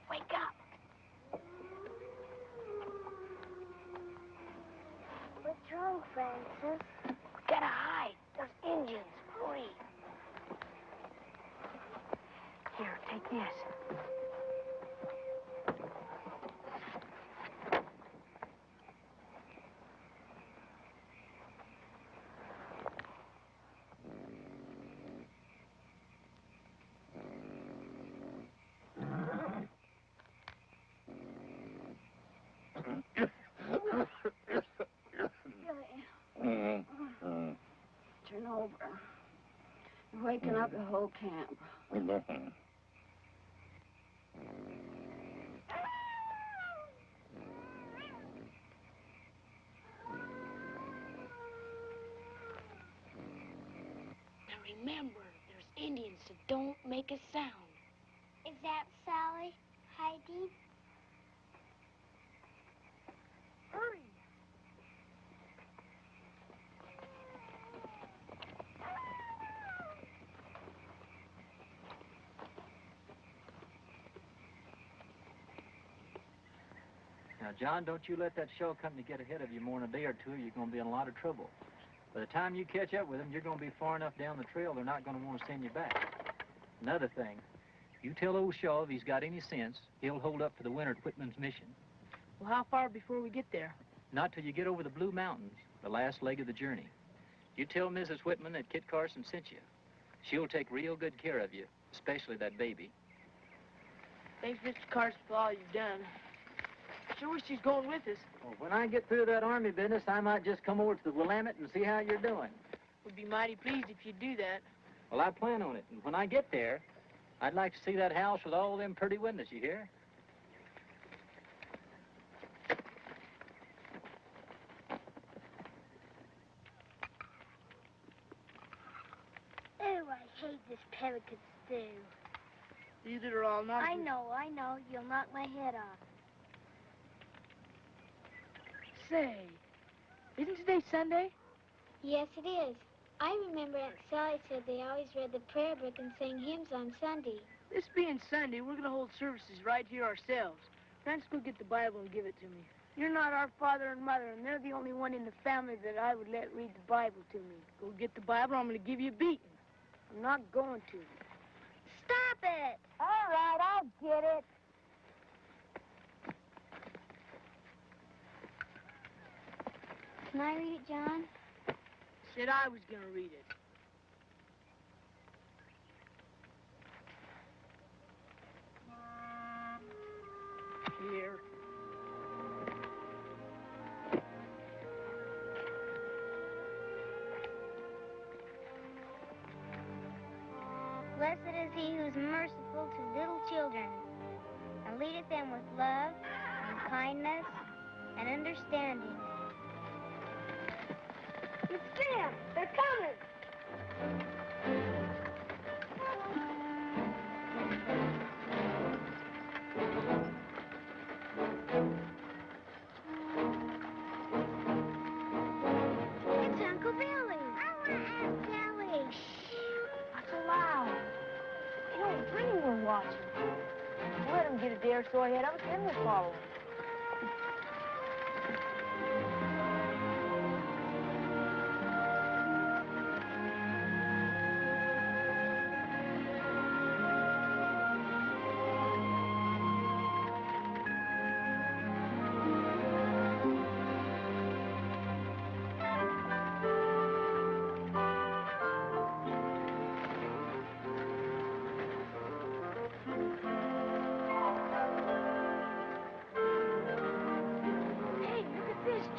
Wake up. wrong, Francis? Gotta hide. Those Indians. Hurry. Here, take this. Turn over. You're waking up the whole camp. Now remember, there's Indians, so don't make a sound. Is that Sally hiding? Hurry. Now, John, don't you let that show company get ahead of you more than a day or two. You're going to be in a lot of trouble. By the time you catch up with them, you're going to be far enough down the trail, they're not going to want to send you back. Another thing, you tell old Shaw if he's got any sense, he'll hold up for the winter at Whitman's mission. Well, how far before we get there? Not till you get over the Blue Mountains, the last leg of the journey. You tell Mrs. Whitman that Kit Carson sent you. She'll take real good care of you, especially that baby. Thanks, Mr. Carson, for all you've done. Sure wish she's going with us. Well, when I get through that army business, I might just come over to the Willamette and see how you're doing. We'd be mighty pleased if you'd do that. Well, I plan on it. And when I get there, I'd like to see that house with all them pretty windows, you hear? Oh, I hate this pelican stew. These are all not I know. You'll knock my head off. Say, isn't today Sunday? Yes, it is. I remember Aunt Sally said they always read the prayer book and sang hymns on Sunday. This being Sunday, we're going to hold services right here ourselves. Francis, go get the Bible and give it to me. You're not our father and mother, and they're the only one in the family that I would let read the Bible to me. Go get the Bible, or I'm going to give you a beating. I'm not going to. Stop it! All right, I'll get it. Can I read it, John? Said I was going to read it. Here. Blessed is he who is merciful to little children, and leadeth them with love and kindness and understanding. It's them! They're coming! It's Uncle Billy! I want Aunt Sally! Not so loud. You don't dream we're watching. Let them get a day or so ahead of us, then we'll follow them.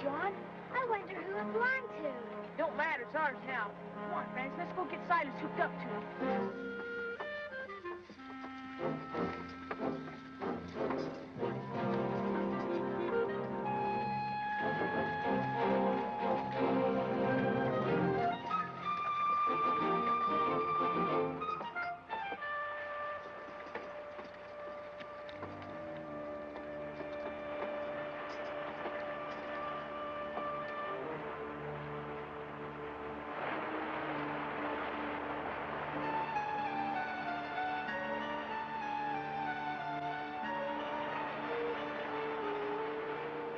John. I wonder who it belonged to. Don't matter, it's ours now. Come on, Francis, let's go get Silas hooked up to it.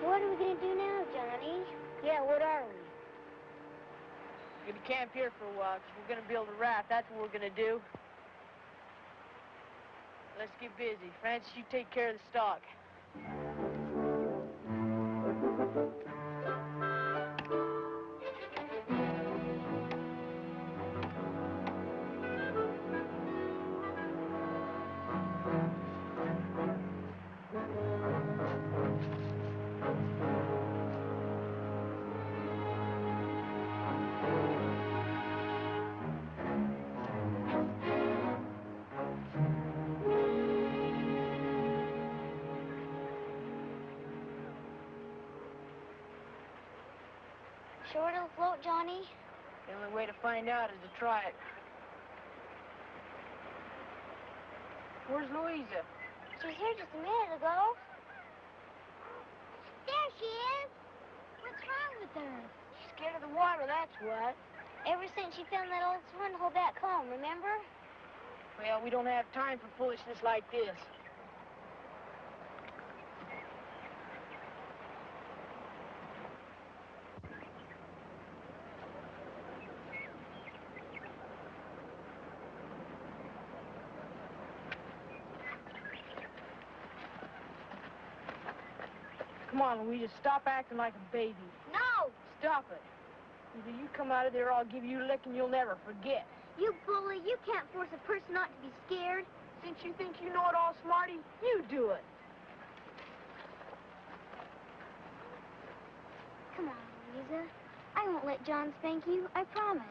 What are we going to do now, Johnny? Yeah, what are we? We're going to camp here for a while, because we're going to build a raft. That's what we're going to do. Let's get busy. Francis, you take care of the stock. Sure it'll float, Johnny? The only way to find out is to try it. Where's Louisa? She was here just a minute ago. There she is. What's wrong with her? She's scared of the water, that's what. Ever since she found that old swimming hole back home, remember? Well, we don't have time for foolishness like this. Come on, Louisa, stop acting like a baby. No! Stop it. Either you come out of there or I'll give you a licking you'll never forget. You bully, you can't force a person not to be scared. Since you think you know it all, Smarty, you do it. Come on, Louisa. I won't let John spank you, I promise.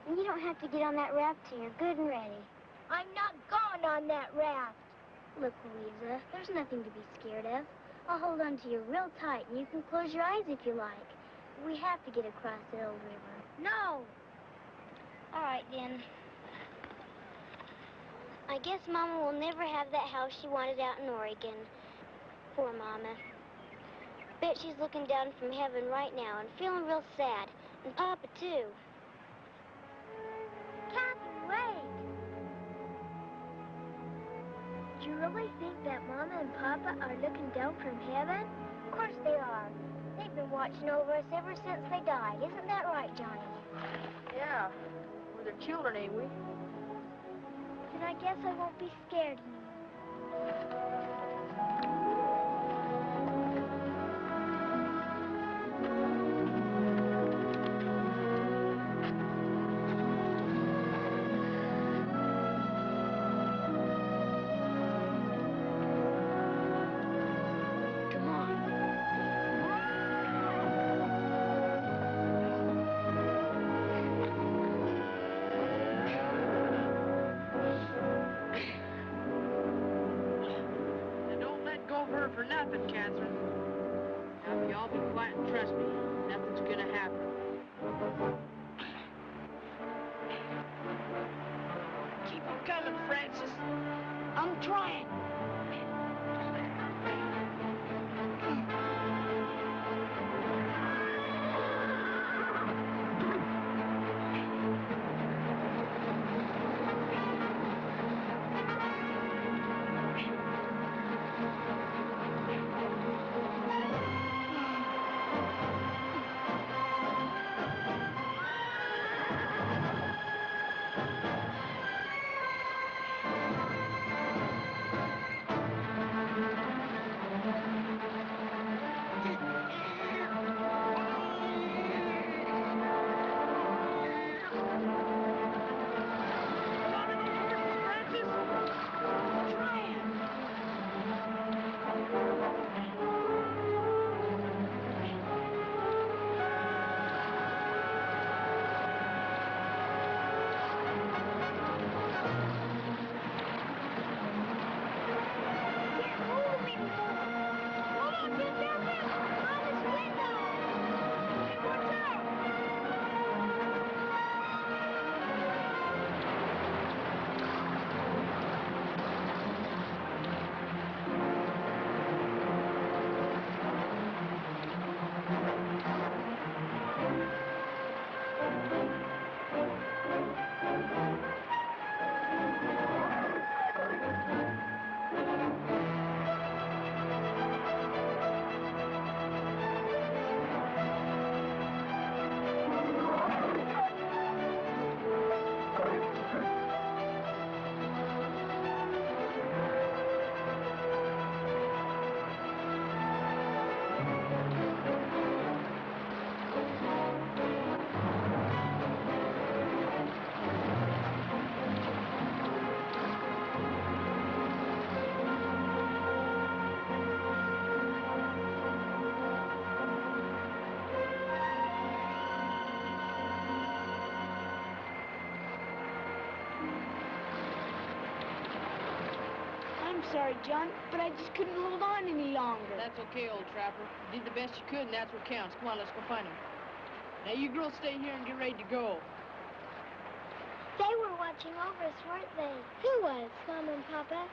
And you don't have to get on that raft till you're good and ready. I'm not going on that raft. Look, Louisa, there's nothing to be scared of. I'll hold on to you real tight, and you can close your eyes if you like. We have to get across the old river. No! All right, then. I guess Mama will never have that house she wanted out in Oregon. Poor Mama. Bet she's looking down from heaven right now and feeling real sad. And Papa, too. Catherine, wait! Do you really think that Mama and Papa are looking down from heaven? Of course they are. They've been watching over us ever since they died. Isn't that right, Johnny? Yeah, we're their children, ain't we? Then I guess I won't be scared anymore. For nothing, Catherine. Now, you all be quiet and trust me. Nothing's gonna happen. Keep them coming, Francis. I'm trying. sorry, John, but I just couldn't hold on any longer. That's okay, old trapper. You did the best you could, and that's what counts. Come on, let's go find him. Now, you girls stay here and get ready to go. They were watching over us, weren't they? Who was? Mama and Papa.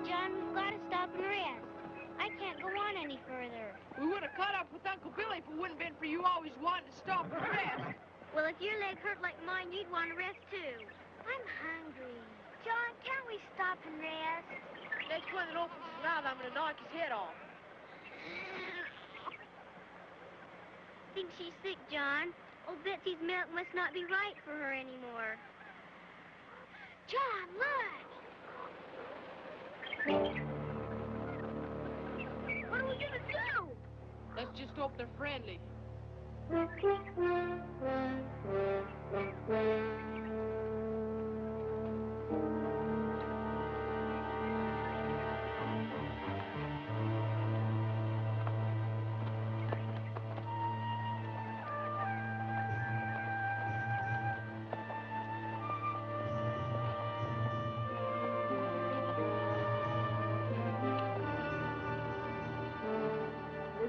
John, we've got to stop and rest. I can't go on any further. We would have caught up with Uncle Billy if it wouldn't have been for you always wanting to stop and rest. Well, if your leg hurt like mine, you'd want to rest too. I'm hungry. John, can't we stop and rest? Next one that opens his mouth, I'm going to knock his head off. Think she's sick, John. Old Betsy's milk must not be right for her anymore. John, look! What are we gonna do? Let's just hope they're friendly. We're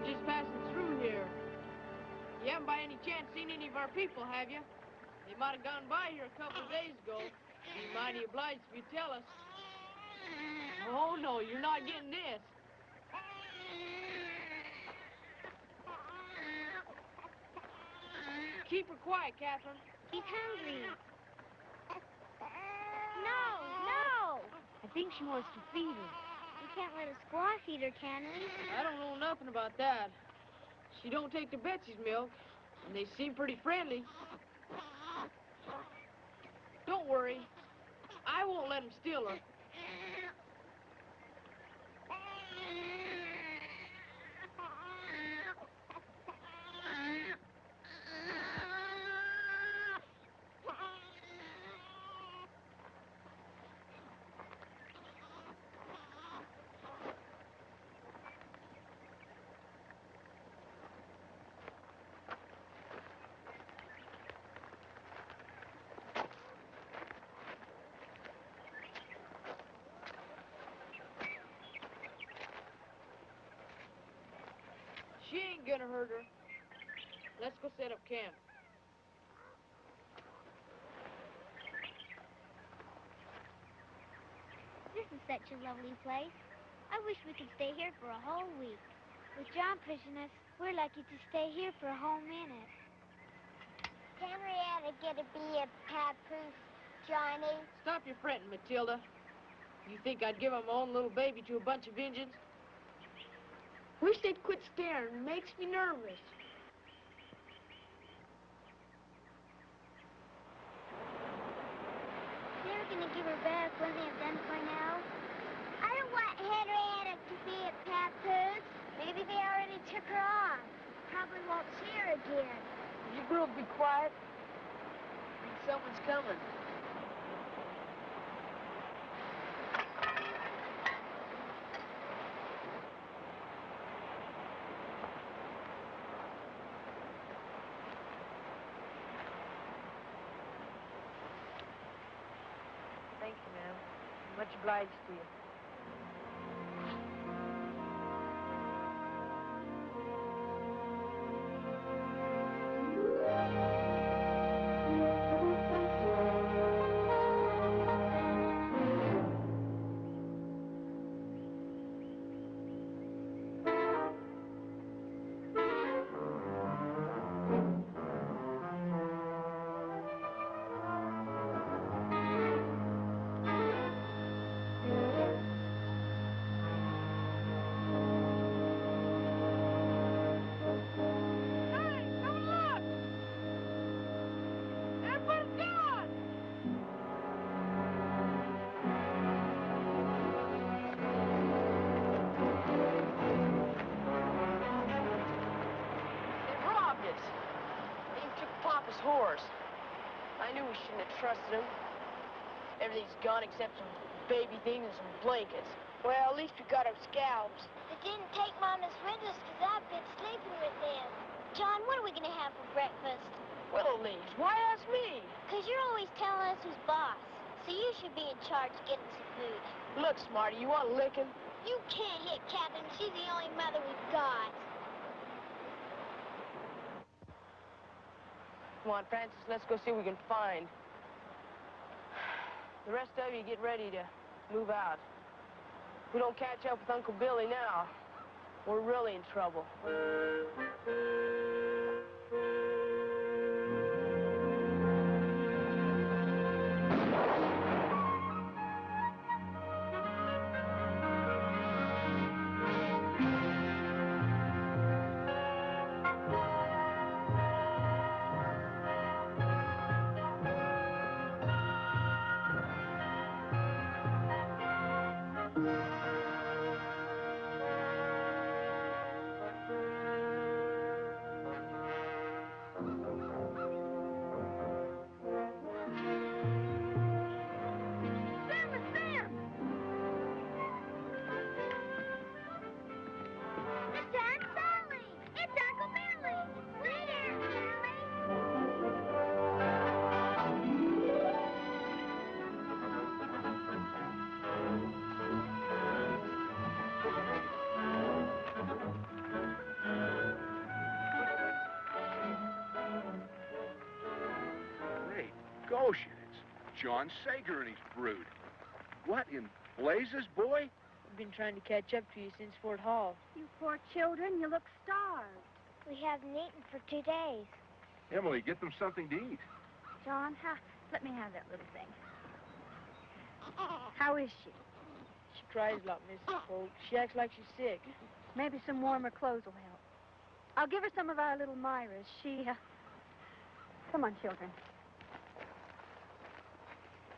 just passing through here. You haven't by any chance seen any of our people, have you? They might have gone by here a couple of days ago. Be mighty obliged if you tell us. Oh, no, you're not getting this. Keep her quiet, Catherine. She's hungry. No! I think she wants to feed her. We can't let a squaw feed her, can we? I don't know nothing about that. She don't take to Betsy's milk, and they seem pretty friendly. Don't worry. I won't let them steal her. She ain't gonna hurt her. Let's go set up camp. This is such a lovely place. I wish we could stay here for a whole week. With John pushing us, we're lucky to stay here for a whole minute. Henrietta get to be a papoose, Johnny? Stop your fretting, Matilda. You think I'd give up my own little baby to a bunch of Injuns? Wish they'd quit staring. It makes me nervous. They're gonna give her back when they've done for now. I don't want Henrietta to be a papoose. Maybe they already took her off. Probably won't see her again. You girls be quiet. I think someone's coming. Much obliged to you. Horse. I knew we shouldn't have trusted him. Everything's gone except some baby things and some blankets. Well, at least we got our scalps. They didn't take Mama's windows because I've been sleeping with them. John, what are we going to have for breakfast? Willow leaves. Why ask me? Because you're always telling us who's boss. So you should be in charge of getting some food. Look, Smarty, you want a licking? You can't hit Catherine. She's the only mother we've got. Come on, Francis, let's go see what we can find. The rest of you get ready to move out. If we don't catch up with Uncle Billy now, we're really in trouble. Goshen, it's John Sager and his brood. What in blazes, boy? I've been trying to catch up to you since Fort Hall. You poor children, you look starved. We haven't eaten for 2 days. Emily, get them something to eat. John, let me have that little thing. How is she? She cries a lot, Mrs. Polk. She acts like she's sick. Maybe some warmer clothes will help. I'll give her some of our little Myra's. Come on, children.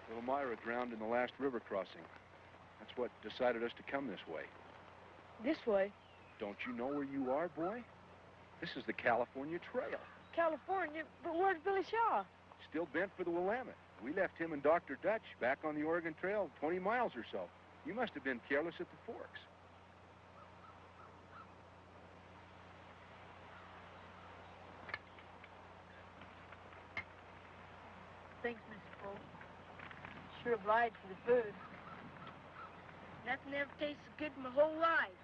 Little Myra drowned in the last river crossing. That's what decided us to come this way. This way? Don't you know where you are, boy? This is the California Trail. California? But where's Billy Shaw? Still bent for the Willamette. We left him and Dr. Dutch back on the Oregon Trail 20 miles or so. You must have been careless at the forks. Thanks, Mrs. Polk. Sure obliged for the food. Nothing ever tastes so good in my whole life.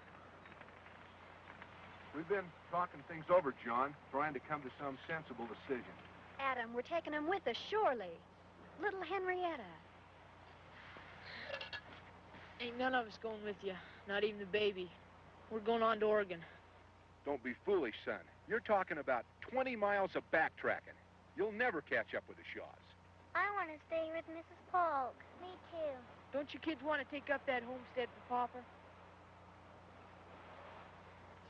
We've been talking things over, John, trying to come to some sensible decision. Adam, we're taking him with us, surely. Little Henrietta. Ain't none of us going with you, not even the baby. We're going on to Oregon. Don't be foolish, son. You're talking about 20 miles of backtracking. You'll never catch up with the Shaws. I want to stay with Mrs. Polk. Me too. Don't you kids want to take up that homestead for Papa?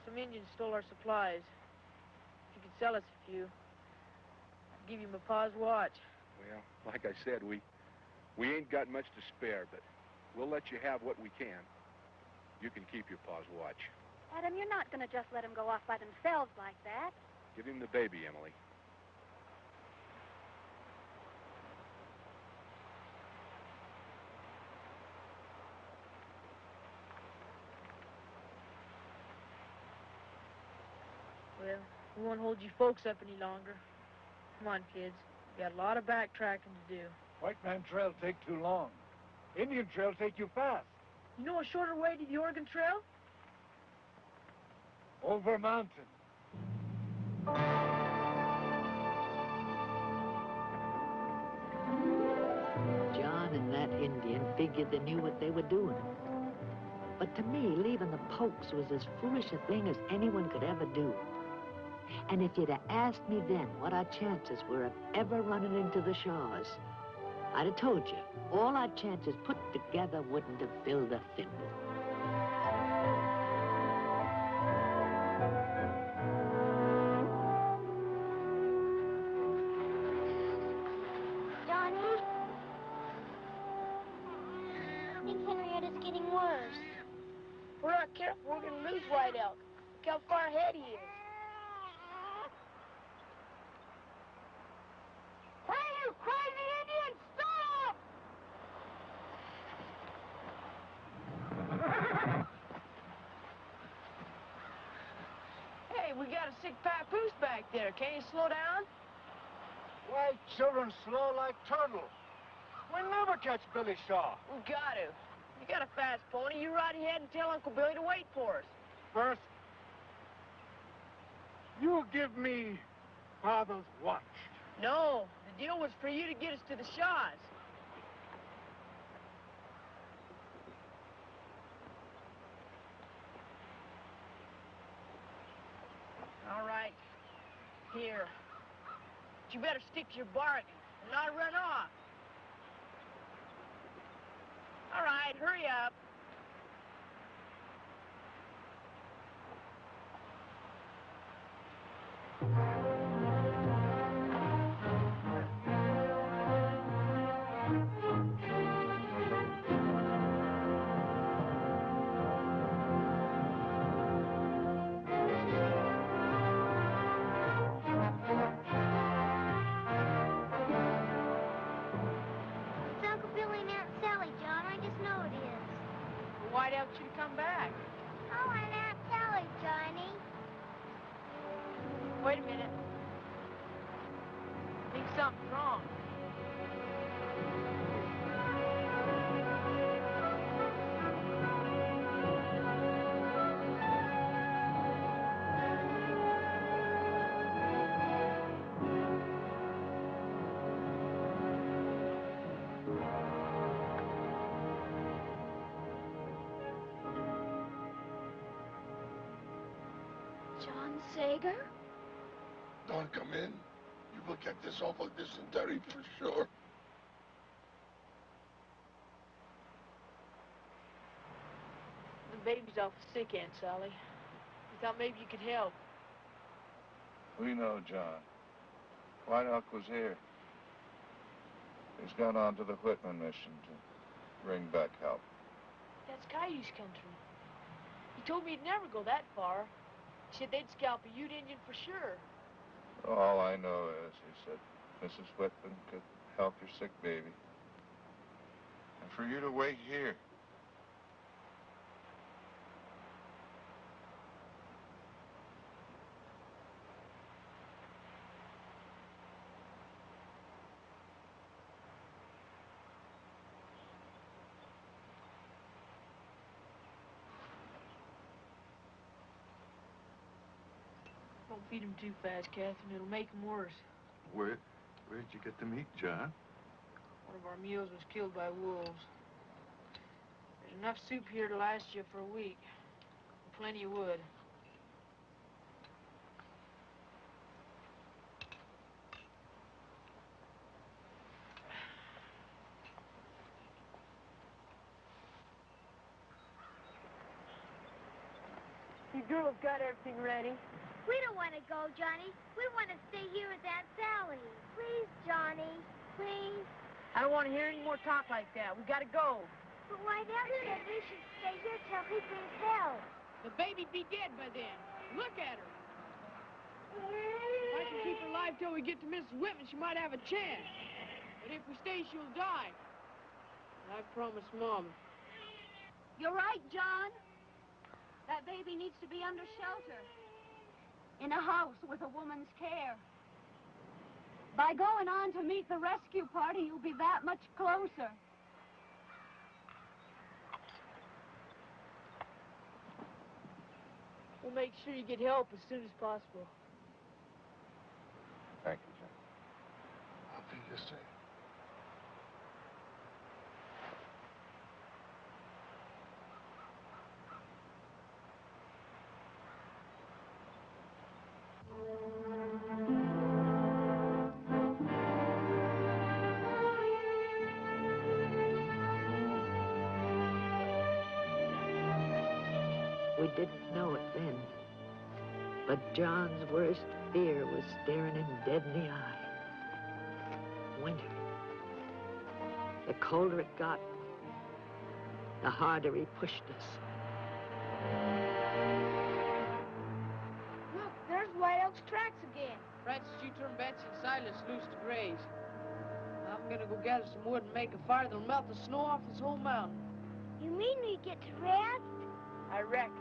Some Indians stole our supplies. If you could sell us a few, I'd give you my pa's watch. Well, like I said, we ain't got much to spare, but we'll let you have what we can. You can keep your pa's watch. Adam, you're not going to just let them go off by themselves like that. Give him the baby, Emily. Well, we won't hold you folks up any longer. Come on, kids. We got a lot of backtracking to do. White Man Trail take too long. Indian trail take you fast. You know a shorter way to the Oregon Trail? Over mountain. John and that Indian figured they knew what they were doing. But to me, leaving the Pokes was as foolish a thing as anyone could ever do. And if you'd have asked me then what our chances were of ever running into the Shaws, I'd have told you, all our chances put together wouldn't have filled a thimble. Johnny? I think Henrietta's getting worse. If we're not careful, we're going to lose White Elk. Look how far ahead he is. Hey, you crazy Indian! Stop! Hey, we got a sick papoose back there. Can't you slow down? Why, children slow like turtles. We'll never catch Billy Shaw. We got to. You got a fast pony. You ride ahead and tell Uncle Billy to wait for us. First, you give me Father's watch. No, the deal was for you to get us to the Shaws. All right. Here. But you better stick to your bargain and not run off. All right, hurry up. It's Uncle Billy and Aunt Sally, John. I just know it is. Why'd Elk you come back? Oh, and Aunt Sally, Johnny. Wait a minute. I think something's wrong. John Sager? Don't come in. You will get this awful dysentery for sure. The baby's awful sick, Aunt Sally. We thought maybe you could help. We know, John. White Elk was here. He's gone on to the Whitman mission to bring back help. That's Cayuse country. He told me he'd never go that far. He said they'd scalp a Ute Indian for sure. All I know is, he said, Mrs. Whitman could help your sick baby. And for you to wait here. Don't feed him too fast, Catherine. It'll make him worse. Where'd you get the meat, John? One of our mules was killed by wolves. There's enough soup here to last you for a week. Plenty of wood. You girls got everything ready? We don't want to go, Johnny. We want to stay here with Aunt Sally. Please, Johnny. Please. I don't want to hear any more talk like that. We gotta go. But White Elk said we should stay here till he brings help. The baby'd be dead by then. Look at her. If I can keep her alive till we get to Mrs. Whitman, she might have a chance. But if we stay, she'll die. And I promised Mom. You're right, John. That baby needs to be under shelter. In a house with a woman's care. By going on to meet the rescue party, you'll be that much closer. We'll make sure you get help as soon as possible. Thank you, Jim. I'll do the same. We didn't know it then, but John's worst fear was staring him dead in the eye. Winter. The colder it got, the harder he pushed us. Look, there's White Elk's tracks again. Francis, you turn Betsy and Silas loose to graze. I'm gonna go gather some wood and make a fire that'll melt the snow off this whole mountain. You mean we get to rest? I reckon.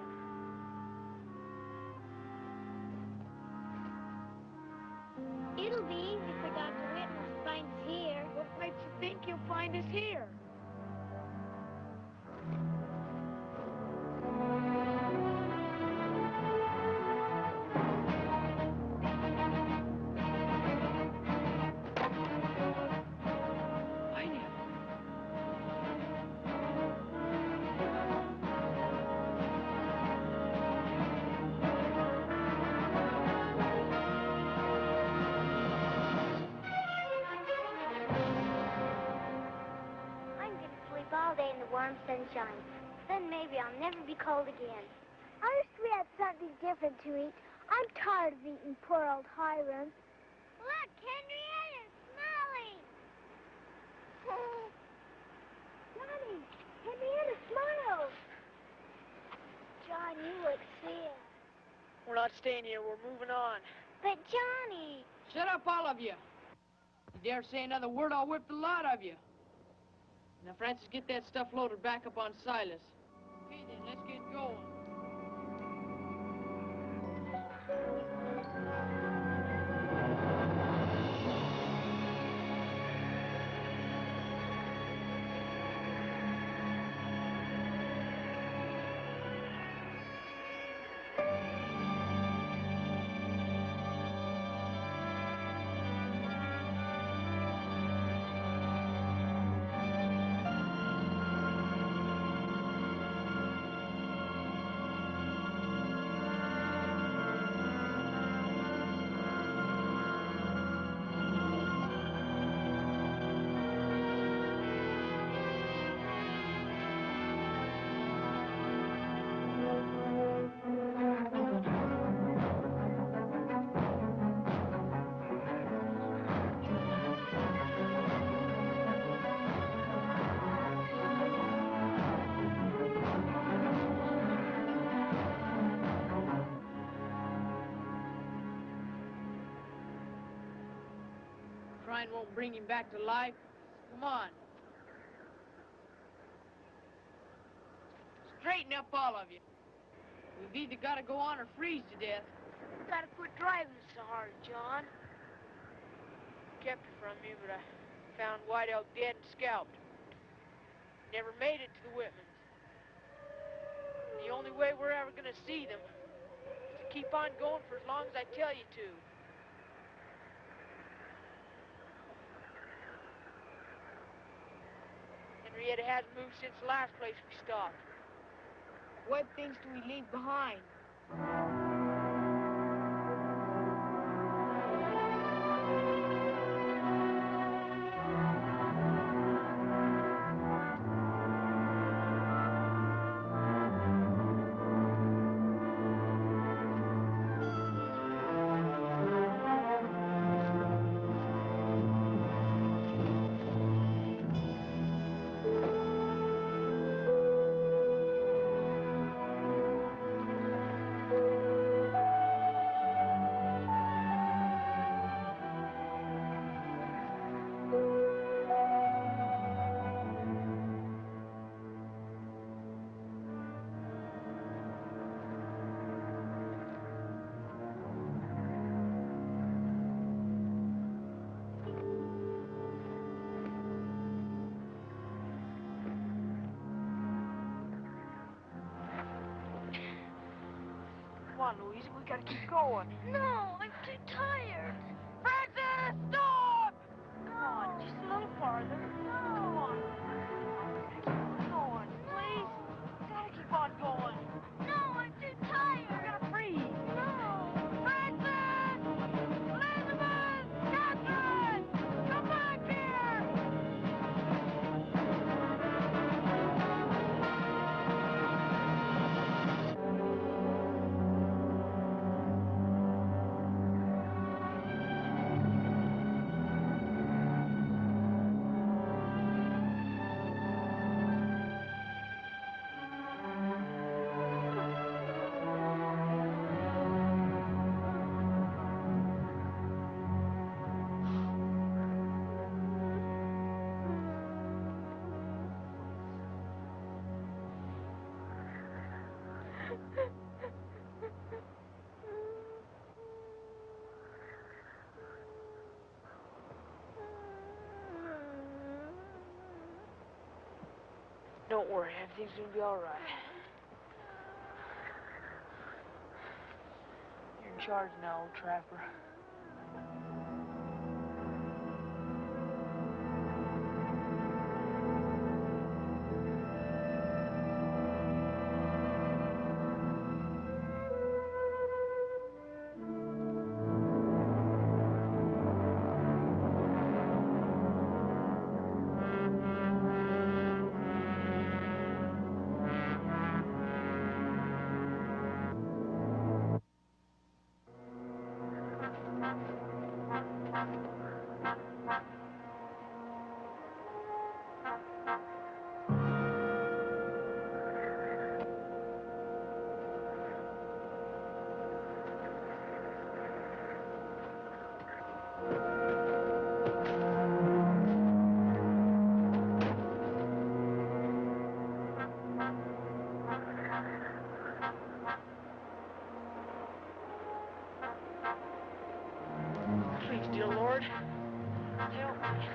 It'll be easy for Dr. Whitman to find us here. What makes you think he'll find us here? I'm going to sleep all day in the warm sunshine. Then maybe I'll never be cold again. I wish we had something different to eat. I'm tired of eating poor old Hiram. Look, Henrietta's smiling. Johnny, Henrietta smiled. John, you look sad. We're not staying here. We're moving on. But Johnny. Shut up, all of you. You dare say another word, I'll whip the lot of you. Now, Francis, get that stuff loaded back up on Silas. Okay, then, let's get going. Crying won't bring him back to life. Come on. Straighten up, all of you. We've either got to go on or freeze to death. Gotta quit driving so hard, John. Kept her from me, but I found White Elk dead and scalped. Never made it to the Whitmans. The only way we're ever gonna see them is to keep on going for as long as I tell you to. Henrietta hasn't moved since the last place we stopped. What things do we leave behind? on, Louisa. We gotta keep going. No, I'm too tired. Francis, stop! Come on, just a little farther. Come on. Come on, please. Gotta keep on going. No, I'm too tired. We're gonna freeze. No. Francis! Elizabeth! Catherine! Come back here! Don't worry, everything's gonna be all right. You're in charge now, old trapper. Please, dear Lord, help me.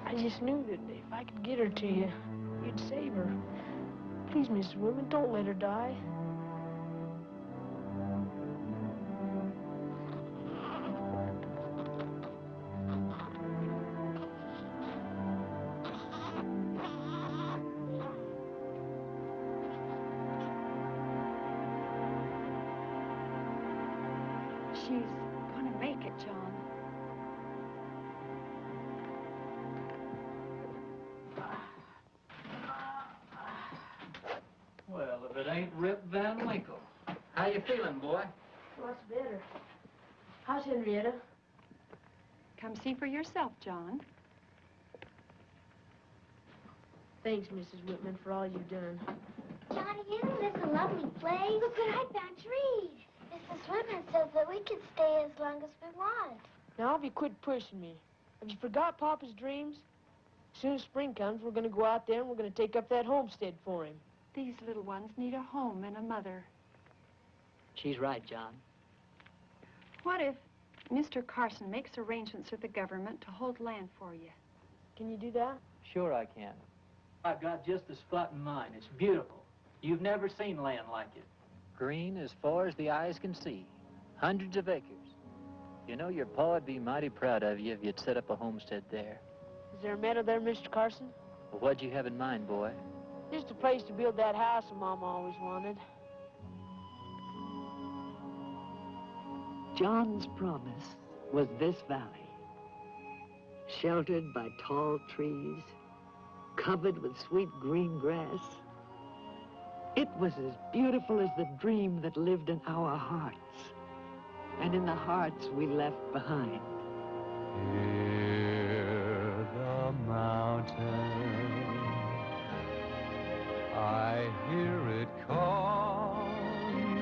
I just knew that if I could get her to you, you'd save her. Please, Mrs. Whitman, don't let her die. She's gonna make it, John. Well, if it ain't Rip Van Winkle. How you feeling, boy? What's better? How's Henrietta? Come see for yourself, John. Thanks, Mrs. Whitman, for all you've done. Johnny, isn't this a lovely place? Look what I found trees. Mrs. Whitman says that we can stay as long as we want. Now, if you quit pushing me. Have you forgot Papa's dreams? As soon as spring comes, we're gonna go out there and we're gonna take up that homestead for him. These little ones need a home and a mother. She's right, John. What if Mr. Carson makes arrangements with the government to hold land for you? Can you do that? Sure I can. I've got just the spot in mind. It's beautiful. You've never seen land like it. Green as far as the eyes can see. Hundreds of acres. You know, your pa would be mighty proud of you if you'd set up a homestead there. Is there a meadow there, Mr. Carson? Well, what'd you have in mind, boy? Just a place to build that house that Mama always wanted. John's promise was this valley, sheltered by tall trees, covered with sweet green grass. It was as beautiful as the dream that lived in our hearts, and in the hearts we left behind. Hear the mountain I hear it call you.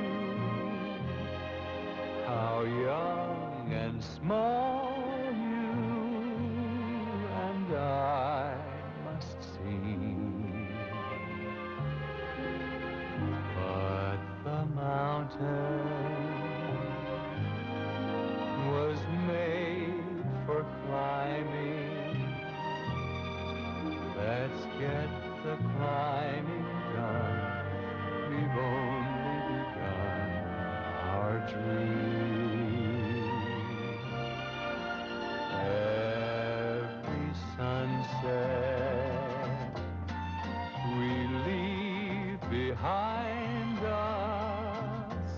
How young and small you and I must seem. But the mountain was made for climbing. Let's get the climbing done. We've only begun our dream. Every sunset we leave behind us,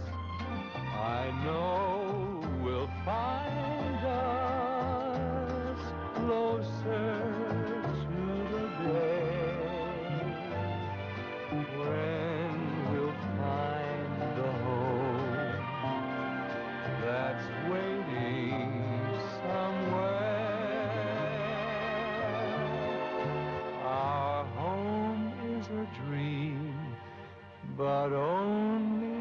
I know will find us closer to the day when we'll find the home that's waiting somewhere. Our home is a dream, but only